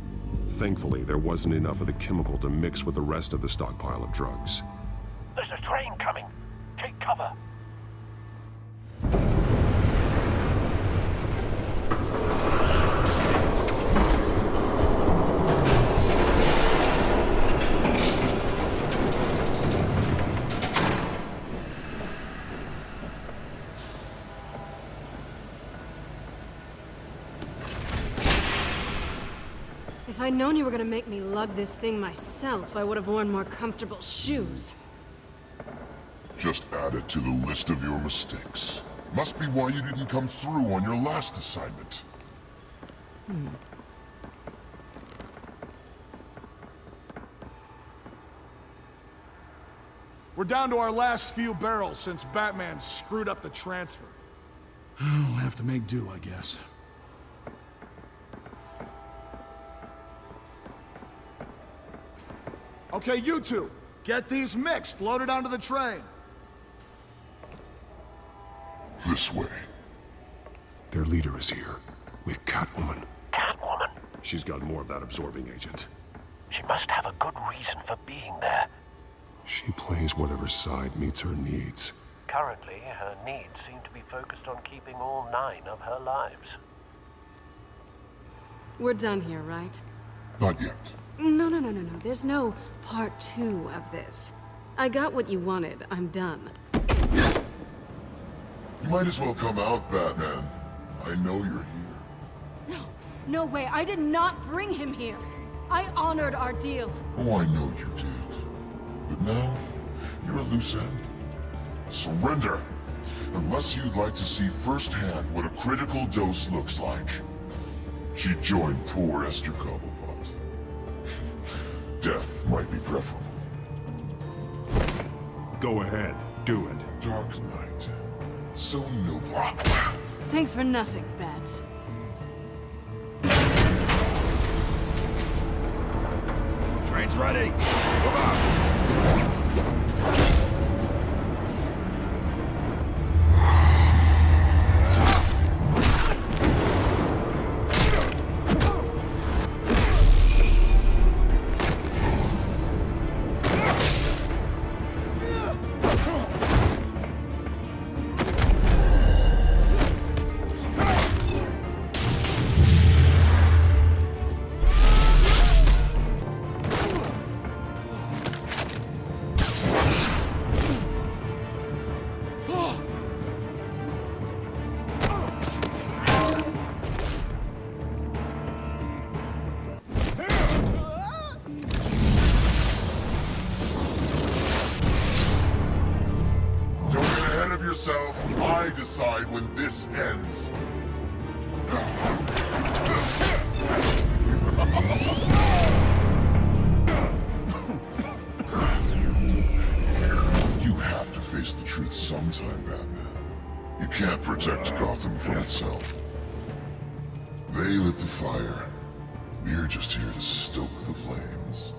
Thankfully, there wasn't enough of the chemical to mix with the rest of the stockpile of drugs. There's a train coming. Take cover. If I'd known you were gonna make me lug this thing myself, I would have worn more comfortable shoes. Just add it to the list of your mistakes. Must be why you didn't come through on your last assignment. We're down to our last few barrels since Batman screwed up the transfer. We'll have to make do, I guess. Okay, you two, get these mixed, loaded onto the train. This way. Their leader is here, with Catwoman. Catwoman? She's got more of that absorbing agent. She must have a good reason for being there. She plays whatever side meets her needs. Currently, her needs seem to be focused on keeping all 9 of her lives. We're done here, right? Not yet. No. There's no part 2 of this. I got what you wanted. I'm done. You might as well come out, Batman. I know you're here. No way. I did not bring him here. I honored our deal. Oh, I know you did. But now, you're a loose end. Surrender! Unless you'd like to see firsthand what a critical dose looks like. She joined poor Esther Cobblepot. Death might be preferable. Go ahead, do it. Dark Knight. So noble. Thanks for nothing, Bats. Train's ready! Move out! I decide when this ends. You have to face the truth sometime, Batman. You can't protect Gotham from itself. They lit the fire. We're just here to stoke the flames.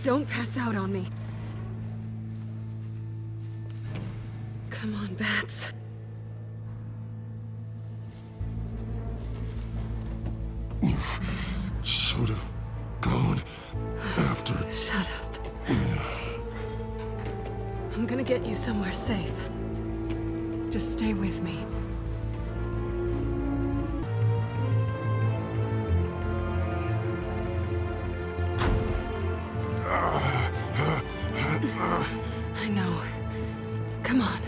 Don't pass out on me. Come on, Bats. Should have gone after. Shut up. I'm gonna get you somewhere safe. Just stay with me. I know. Come on.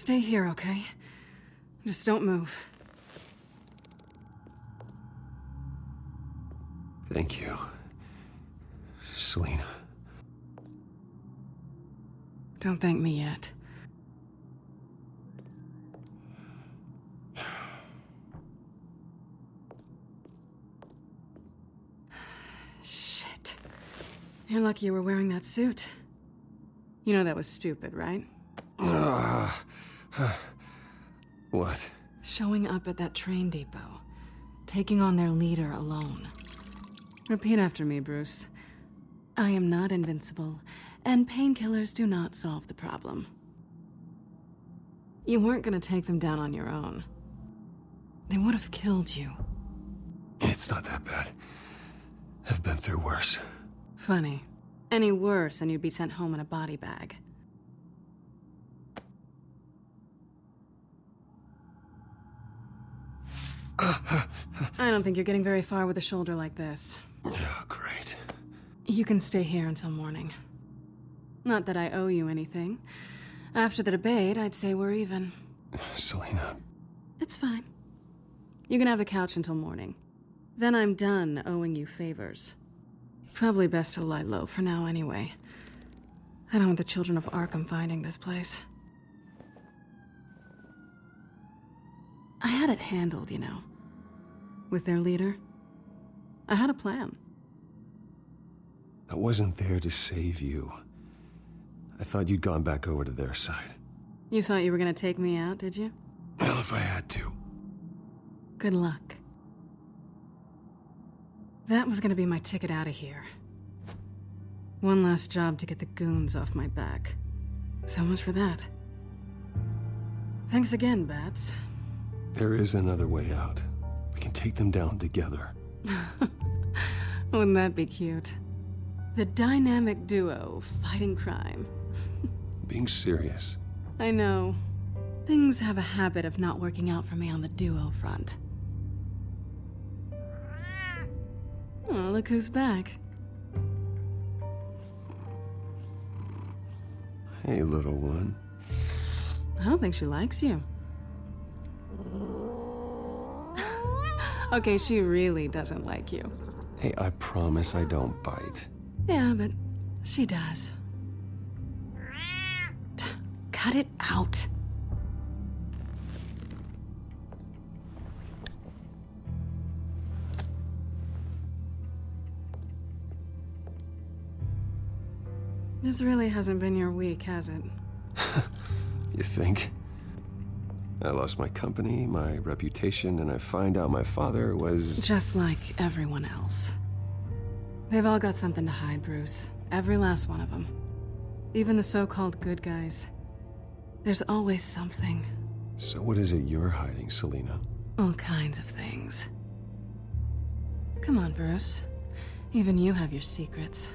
Stay here, okay? Just don't move. Thank you, Selina. Don't thank me yet. Shit. You're lucky you were wearing that suit. You know that was stupid, right? What? Showing up at that train depot. Taking on their leader alone. Repeat after me, Bruce. I am not invincible, and painkillers do not solve the problem. You weren't gonna take them down on your own. They would have killed you. It's not that bad. I've been through worse. Funny. Any worse and you'd be sent home in a body bag. I don't think you're getting very far with a shoulder like this. Oh, great. You can stay here until morning. Not that I owe you anything. After the debate, I'd say we're even. Selina. It's fine. You can have the couch until morning. Then I'm done owing you favors. Probably best to lie low for now anyway. I don't want the children of Arkham finding this place. I had it handled, you know. With their leader. I had a plan. I wasn't there to save you. I thought you'd gone back over to their side. You thought you were gonna take me out, did you? Well, if I had to. Good luck. That was gonna be my ticket out of here. One last job to get the goons off my back. So much for that. Thanks again, Bats. There is another way out. We can take them down together. Wouldn't that be cute? The dynamic duo fighting crime. Being serious. I know. Things have a habit of not working out for me on the duo front. Oh, look who's back. Hey, little one. I don't think she likes you. Okay, she really doesn't like you. Hey, I promise I don't bite. Yeah, but she does. Cut it out. This really hasn't been your week, has it? You think? I lost my company, my reputation, and I find out my father was... Just like everyone else. They've all got something to hide, Bruce. Every last one of them. Even the so-called good guys. There's always something. So what is it you're hiding, Selina? All kinds of things. Come on, Bruce. Even you have your secrets.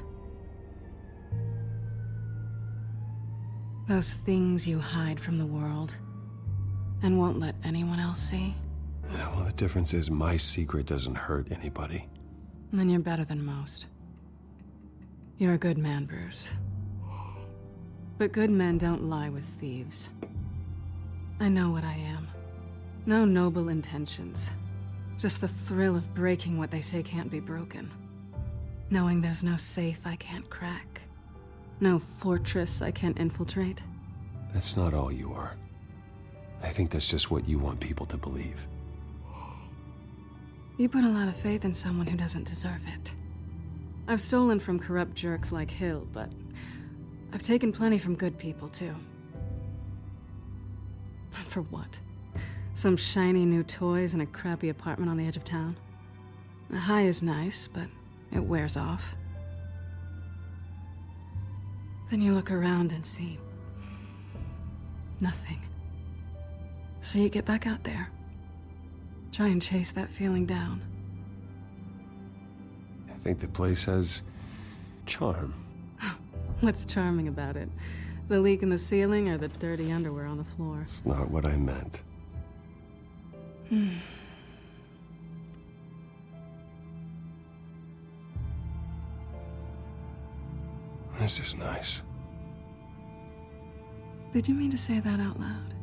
Those things you hide from the world and won't let anyone else see. Yeah, well, the difference is my secret doesn't hurt anybody. Then you're better than most. You're a good man, Bruce. But good men don't lie with thieves. I know what I am. No noble intentions. Just the thrill of breaking what they say can't be broken. Knowing there's no safe I can't crack. No fortress I can't infiltrate. That's not all you are. I think that's just what you want people to believe. You put a lot of faith in someone who doesn't deserve it. I've stolen from corrupt jerks like Hill, but I've taken plenty from good people, too. For what? Some shiny new toys and a crappy apartment on the edge of town? The high is nice, but it wears off. Then you look around and see nothing. So you get back out there. Try and chase that feeling down. I think the place has charm. What's charming about it? The leak in the ceiling or the dirty underwear on the floor? It's not what I meant. This is nice. Did you mean to say that out loud?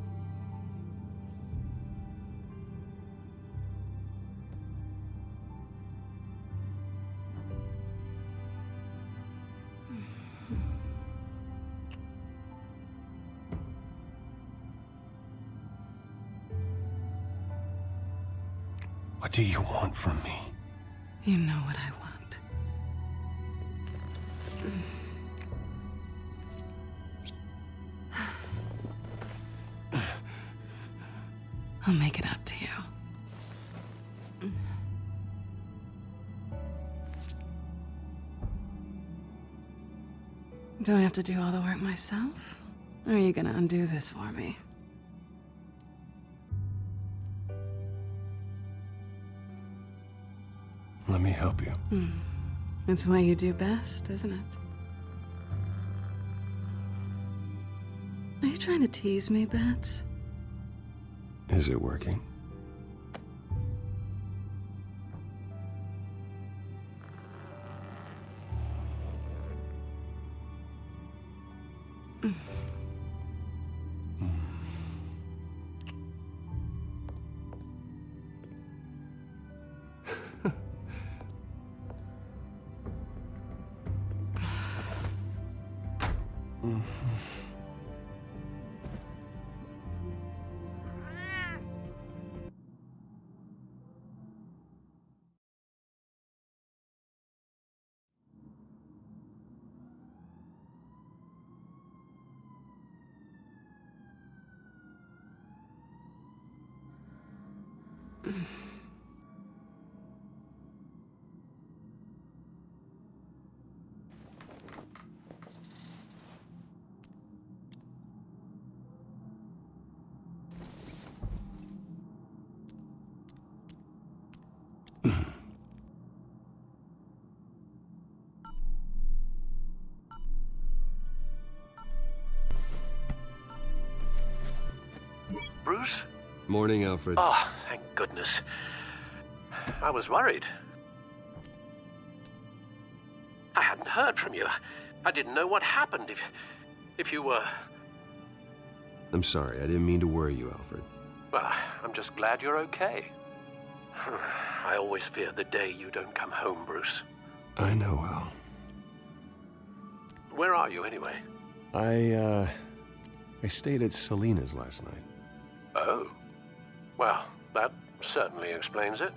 What do you want from me? You know what I want. I'll make it up to you. Do I have to do all the work myself? Or are you gonna undo this for me? Let me help you. It's what you do best, isn't it? Are you trying to tease me, Bats? Is it working? Bruce? Morning, Alfred. Oh, thank goodness. I was worried. I hadn't heard from you. I didn't know what happened if you were... I'm sorry, I didn't mean to worry you, Alfred. Well, I'm just glad you're okay. I always fear the day you don't come home, Bruce. I know, Al. Where are you, anyway? I stayed at Selena's last night. Oh. Well, that certainly explains it.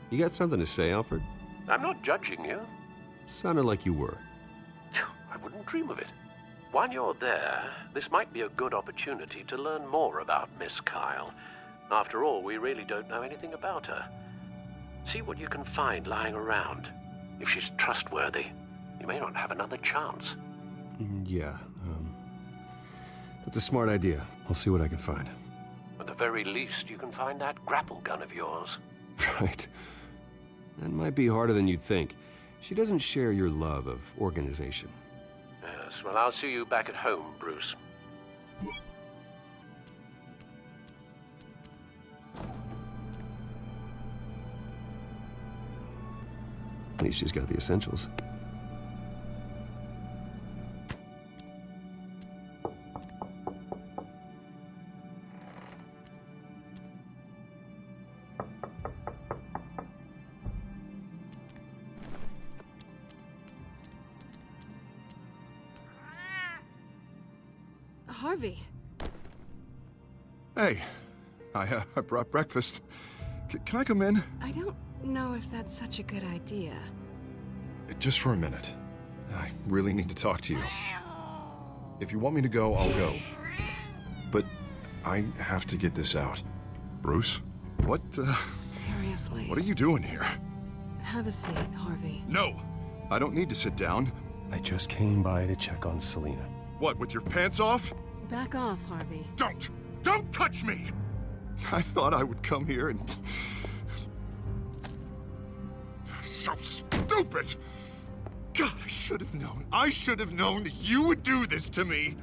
You got something to say, Alfred? I'm not judging you. Sounded like you were. I wouldn't dream of it. While you're there, this might be a good opportunity to learn more about Miss Kyle. After all, we really don't know anything about her. See what you can find lying around. If she's trustworthy, you may not have another chance. Yeah, that's a smart idea. I'll see what I can find. At the very least, you can find that grapple gun of yours. Right. That might be harder than you'd think. She doesn't share your love of organization. Yes, well, I'll see you back at home, Bruce. At least she's got the essentials. Harvey. Hey, I brought breakfast. Can I come in? I don't know if that's such a good idea. Just for a minute. I really need to talk to you. If you want me to go, I'll go. But I have to get this out. Bruce? What, Seriously. What are you doing here? Have a seat, Harvey. No! I don't need to sit down. I just came by to check on Selena. What, with your pants off? Back off, Harvey. Don't! Don't touch me! I thought I would come here and... So stupid! God, I should have known. I should have known that you would do this to me.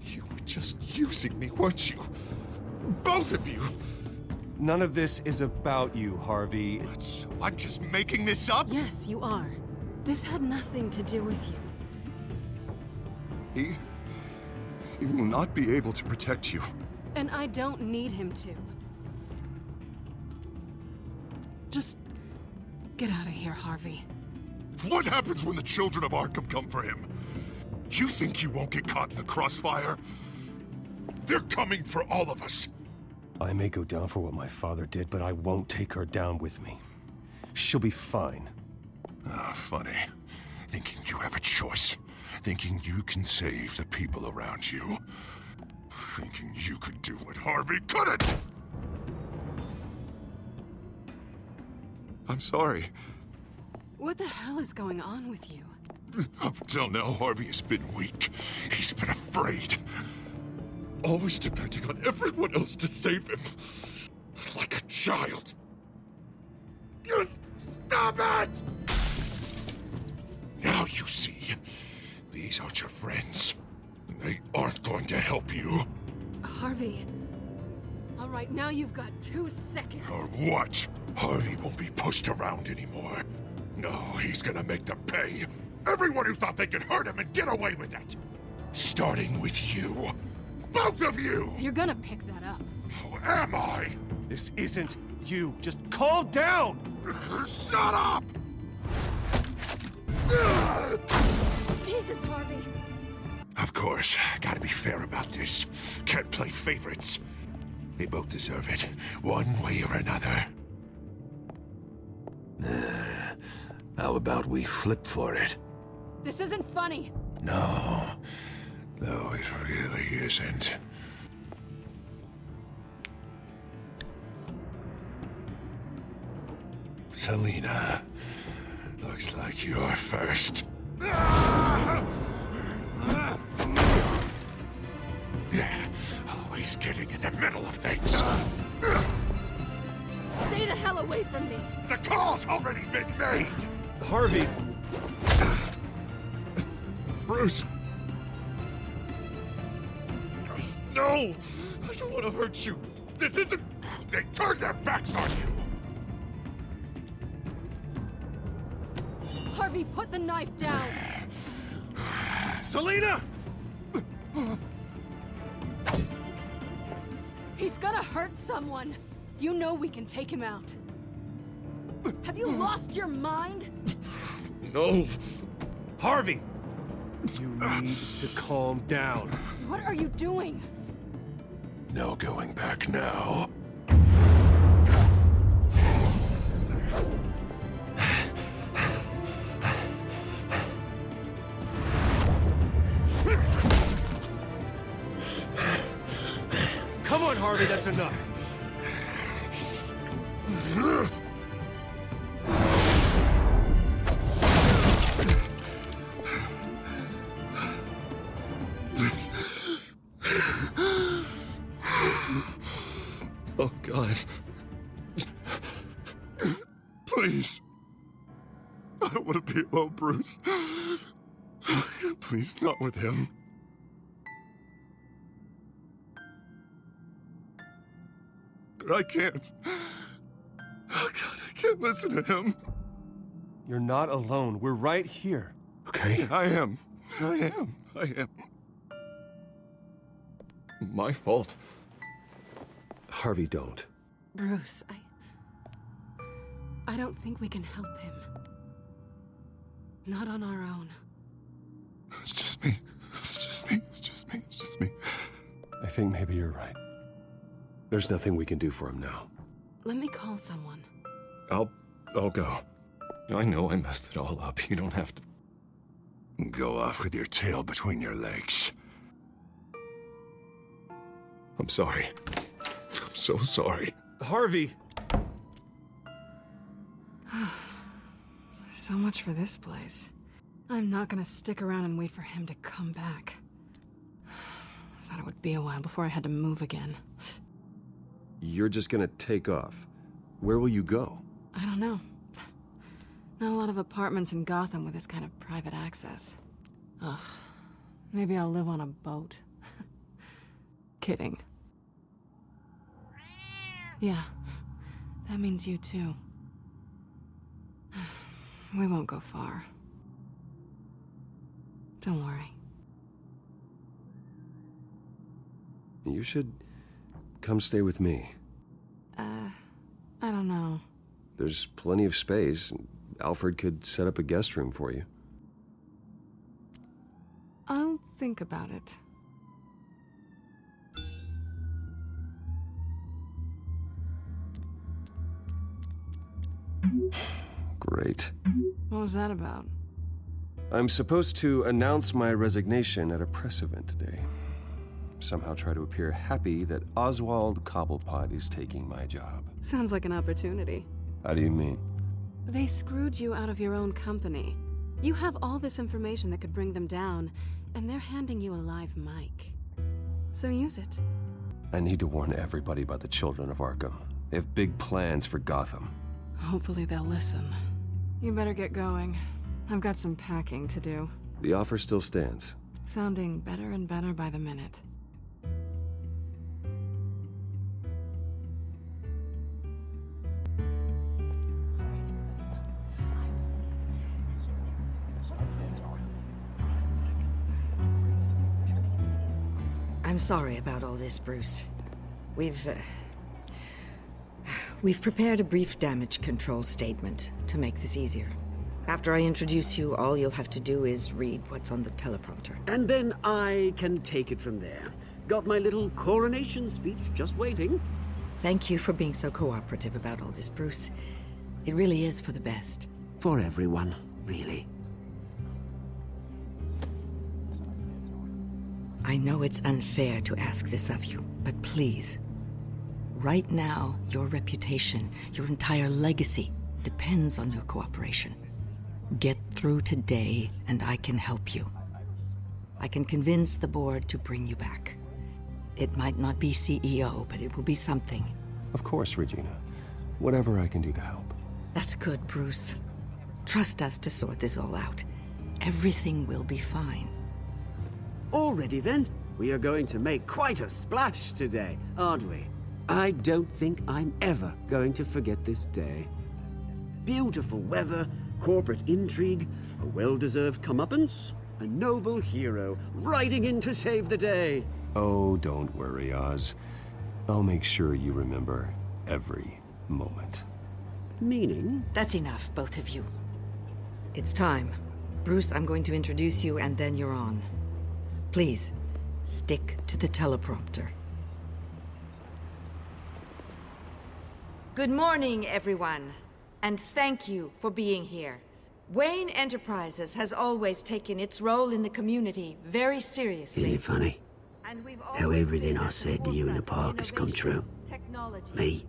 You were just using me, weren't you? Both of you! None of this is about you, Harvey. What, so I'm just making this up? Yes, you are. This had nothing to do with you. He will not be able to protect you. And I don't need him to. Just get out of here, Harvey. What happens when the children of Arkham come for him? You think you won't get caught in the crossfire? They're coming for all of us. I may go down for what my father did, but I won't take her down with me. She'll be fine. Ah, funny. Thinking you have a choice. Thinking you can save the people around you. Thinking you could do what Harvey couldn't! I'm sorry. What the hell is going on with you? Up until now, Harvey has been weak. He's been afraid. Always depending on everyone else to save him. Like a child. You stop it! Now you see. These aren't your friends. They aren't going to help you. Harvey. All right, now you've got 2 seconds. Or what? Harvey won't be pushed around anymore. No, he's gonna make them pay. Everyone who thought they could hurt him and get away with it. Starting with you. Both of you! You're gonna pick that up. Who am I? This isn't you. Just calm down! Shut up! Jesus, Harvey. Of course, gotta be fair about this. Can't play favorites. They both deserve it, one way or another. How about we flip for it? This isn't funny. No, it really isn't. Selina, looks like you're first. Always getting in the middle of things. Stay the hell away from me. The call's already been made. Harvey! Bruce! No! I don't want to hurt you. This isn't... They turned their backs on you. Harvey, put the knife down. Selina! He's gonna hurt someone. You know we can take him out. Have you lost your mind? No. Harvey! You need to calm down. What are you doing? No going back now. Come on, Harvey, that's enough. Oh, God. Please. I don't want to be alone, Bruce. Please, not with him. But I can't. Oh, God, I can't listen to him. You're not alone. We're right here. Okay? I am. My fault. Harvey, don't. Bruce, I don't think we can help him. Not on our own. It's just me. I think maybe you're right. There's nothing we can do for him now. Let me call someone. I'll go. I know I messed it all up. You don't have to go off with your tail between your legs. I'm sorry. I'm so sorry. Harvey! So much for this place. I'm not gonna stick around and wait for him to come back. Thought it would be a while before I had to move again. You're just gonna take off. Where will you go? I don't know. Not a lot of apartments in Gotham with this kind of private access. Ugh. Maybe I'll live on a boat. Kidding. Yeah. That means you too. We won't go far. Don't worry. You should come stay with me. I don't know. There's plenty of space. Alfred could set up a guest room for you. I'll think about it. Great. What was that about? I'm supposed to announce my resignation at a press event today. Somehow try to appear happy that Oswald Cobblepot is taking my job. Sounds like an opportunity. How do you mean? They screwed you out of your own company. You have all this information that could bring them down, and they're handing you a live mic. So use it. I need to warn everybody about the Children of Arkham. They have big plans for Gotham. Hopefully they'll listen. You better get going. I've got some packing to do. The offer still stands. Sounding better and better by the minute. I'm sorry about all this, Bruce. We've prepared a brief damage control statement to make this easier. After I introduce you, all you'll have to do is read what's on the teleprompter. And then I can take it from there. Got my little coronation speech just waiting. Thank you for being so cooperative about all this, Bruce. It really is for the best. For everyone, really. I know it's unfair to ask this of you, but please. Right now, your reputation, your entire legacy, depends on your cooperation. Get through today, and I can help you. I can convince the board to bring you back. It might not be CEO, but it will be something. Of course, Regina. Whatever I can do to help. That's good, Bruce. Trust us to sort this all out. Everything will be fine. Already then, we are going to make quite a splash today, aren't we? I don't think I'm ever going to forget this day. Beautiful weather, corporate intrigue, a well-deserved comeuppance, a noble hero riding in to save the day. Oh, don't worry, Oz. I'll make sure you remember every moment. Meaning? That's enough, both of you. It's time. Bruce, I'm going to introduce you, and then you're on. Please, stick to the teleprompter. Good morning, everyone, and thank you for being here. Wayne Enterprises has always taken its role in the community very seriously. Isn't it funny? How everything I said to you in the park has come true. Me,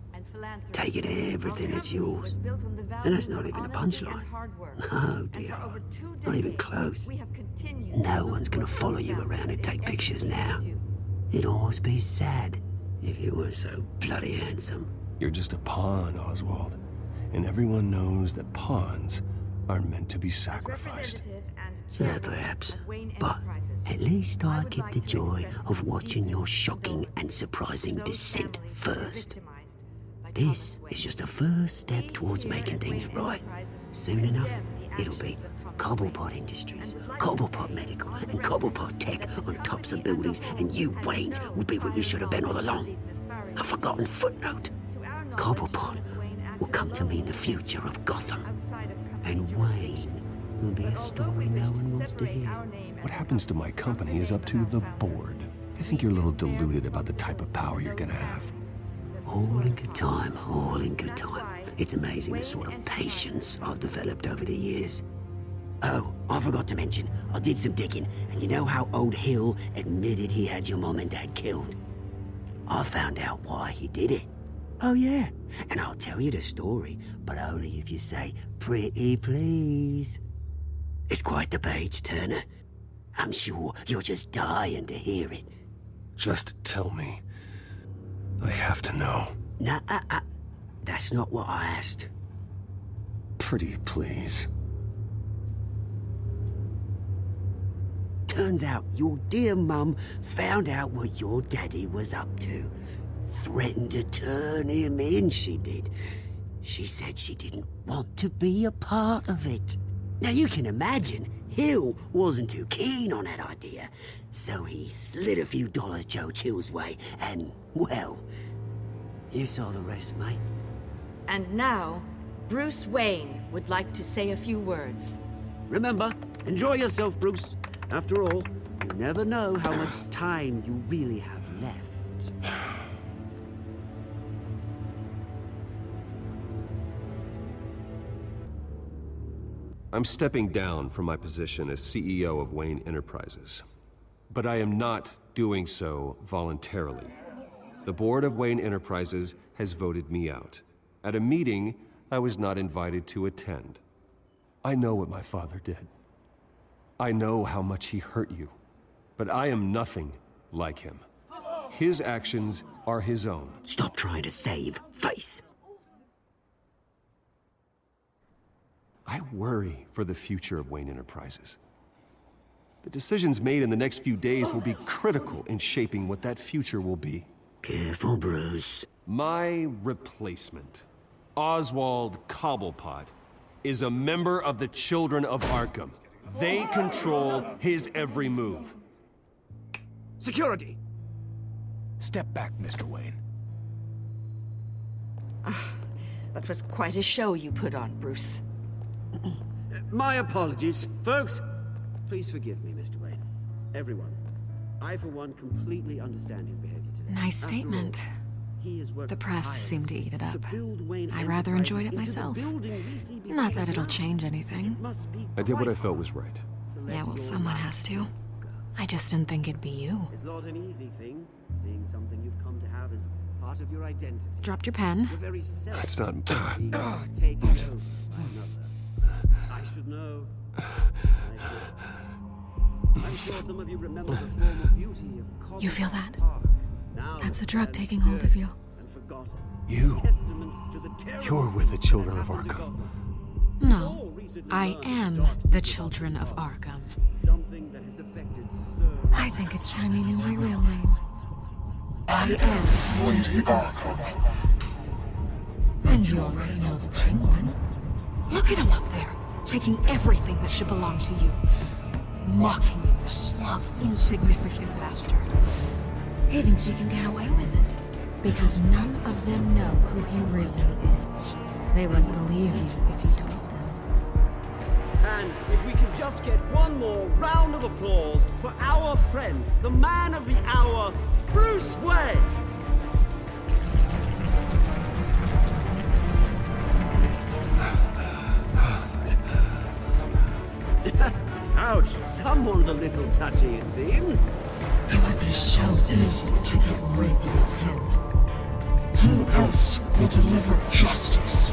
taking everything that's yours. And that's not even a punchline. Oh dear, not even close. No one's gonna follow you around and take pictures now. It'd almost be sad if you were so bloody handsome. You're just a pawn, Oswald. And everyone knows that pawns are meant to be sacrificed. Yeah, perhaps. But at least I get the joy of watching your shocking and surprising descent first. This is just a first step towards making things right. Soon enough, it'll be Cobblepot Industries, Cobblepot Medical, and Cobblepot Tech on tops of buildings, and you, Waynes, will be what you should have been all along. A forgotten footnote. Cobblepot will come to mean the future of Gotham. And Wayne will be a story no one wants to hear. What happens to my company is up to the board. I think you're a little deluded about the type of power you're gonna have. All in good time, all in good time. It's amazing the sort of patience I've developed over the years. Oh, I forgot to mention, I did some digging, and you know how old Hill admitted he had your mom and dad killed? I found out why he did it. Oh yeah, and I'll tell you the story, but only if you say, pretty please. It's quite the page, Turner. I'm sure you're just dying to hear it. Just tell me. I have to know. Nah, that's not what I asked. Pretty please. Turns out your dear mum found out what your daddy was up to. Threatened to turn him in, she did. She said she didn't want to be a part of it. Now you can imagine, Hill wasn't too keen on that idea. So he slid a few dollars Joe Chill's way, and, well, you saw the rest, mate. And now, Bruce Wayne would like to say a few words. Remember, enjoy yourself, Bruce. After all, you never know how much time you really have left. I'm stepping down from my position as CEO of Wayne Enterprises. But I am not doing so voluntarily. The board of Wayne Enterprises has voted me out, at a meeting I was not invited to attend. I know what my father did. I know how much he hurt you, but I am nothing like him. His actions are his own. Stop trying to save face. I worry for the future of Wayne Enterprises. The decisions made in the next few days will be critical in shaping what that future will be. Careful, Bruce. My replacement, Oswald Cobblepot, is a member of the Children of Arkham. They control his every move. Security! Step back, Mr. Wayne. That was quite a show you put on, Bruce. My apologies. Folks, please forgive me, Mr. Wayne. Everyone. I, for one, completely understand his behavior today. Nice statement. The press seemed to eat it up. I rather enjoyed it myself. Not that it'll change anything. I did what I felt was right. Yeah, well, someone has to. I just didn't think it'd be you. It's not an easy thing, seeing something you've come to have as part of your identity. Dropped your pen. Your very self. That's not... Taken over by another. I should know. I'm sure some of you remember the former beauty of You feel that? Now That's the drug taking hold of you. and forgotten. You. Testament to the terror You're with the Children of Arkham. No, I am the Children of Arkham. Something that has affected so I think it's time you knew my real name. I am Lady Arkham. And you already know the Penguin. Look at him up there, taking everything that should belong to you. Mocking you, smug, insignificant bastard. He thinks he can get away with it, because none of them know who he really is. They wouldn't believe you if you told them. And if we could just get one more round of applause for our friend, the man of the hour, Bruce Wayne! Ouch, someone's a little touchy, it seems. It would be so easy to get rid of him. Who else will deliver justice?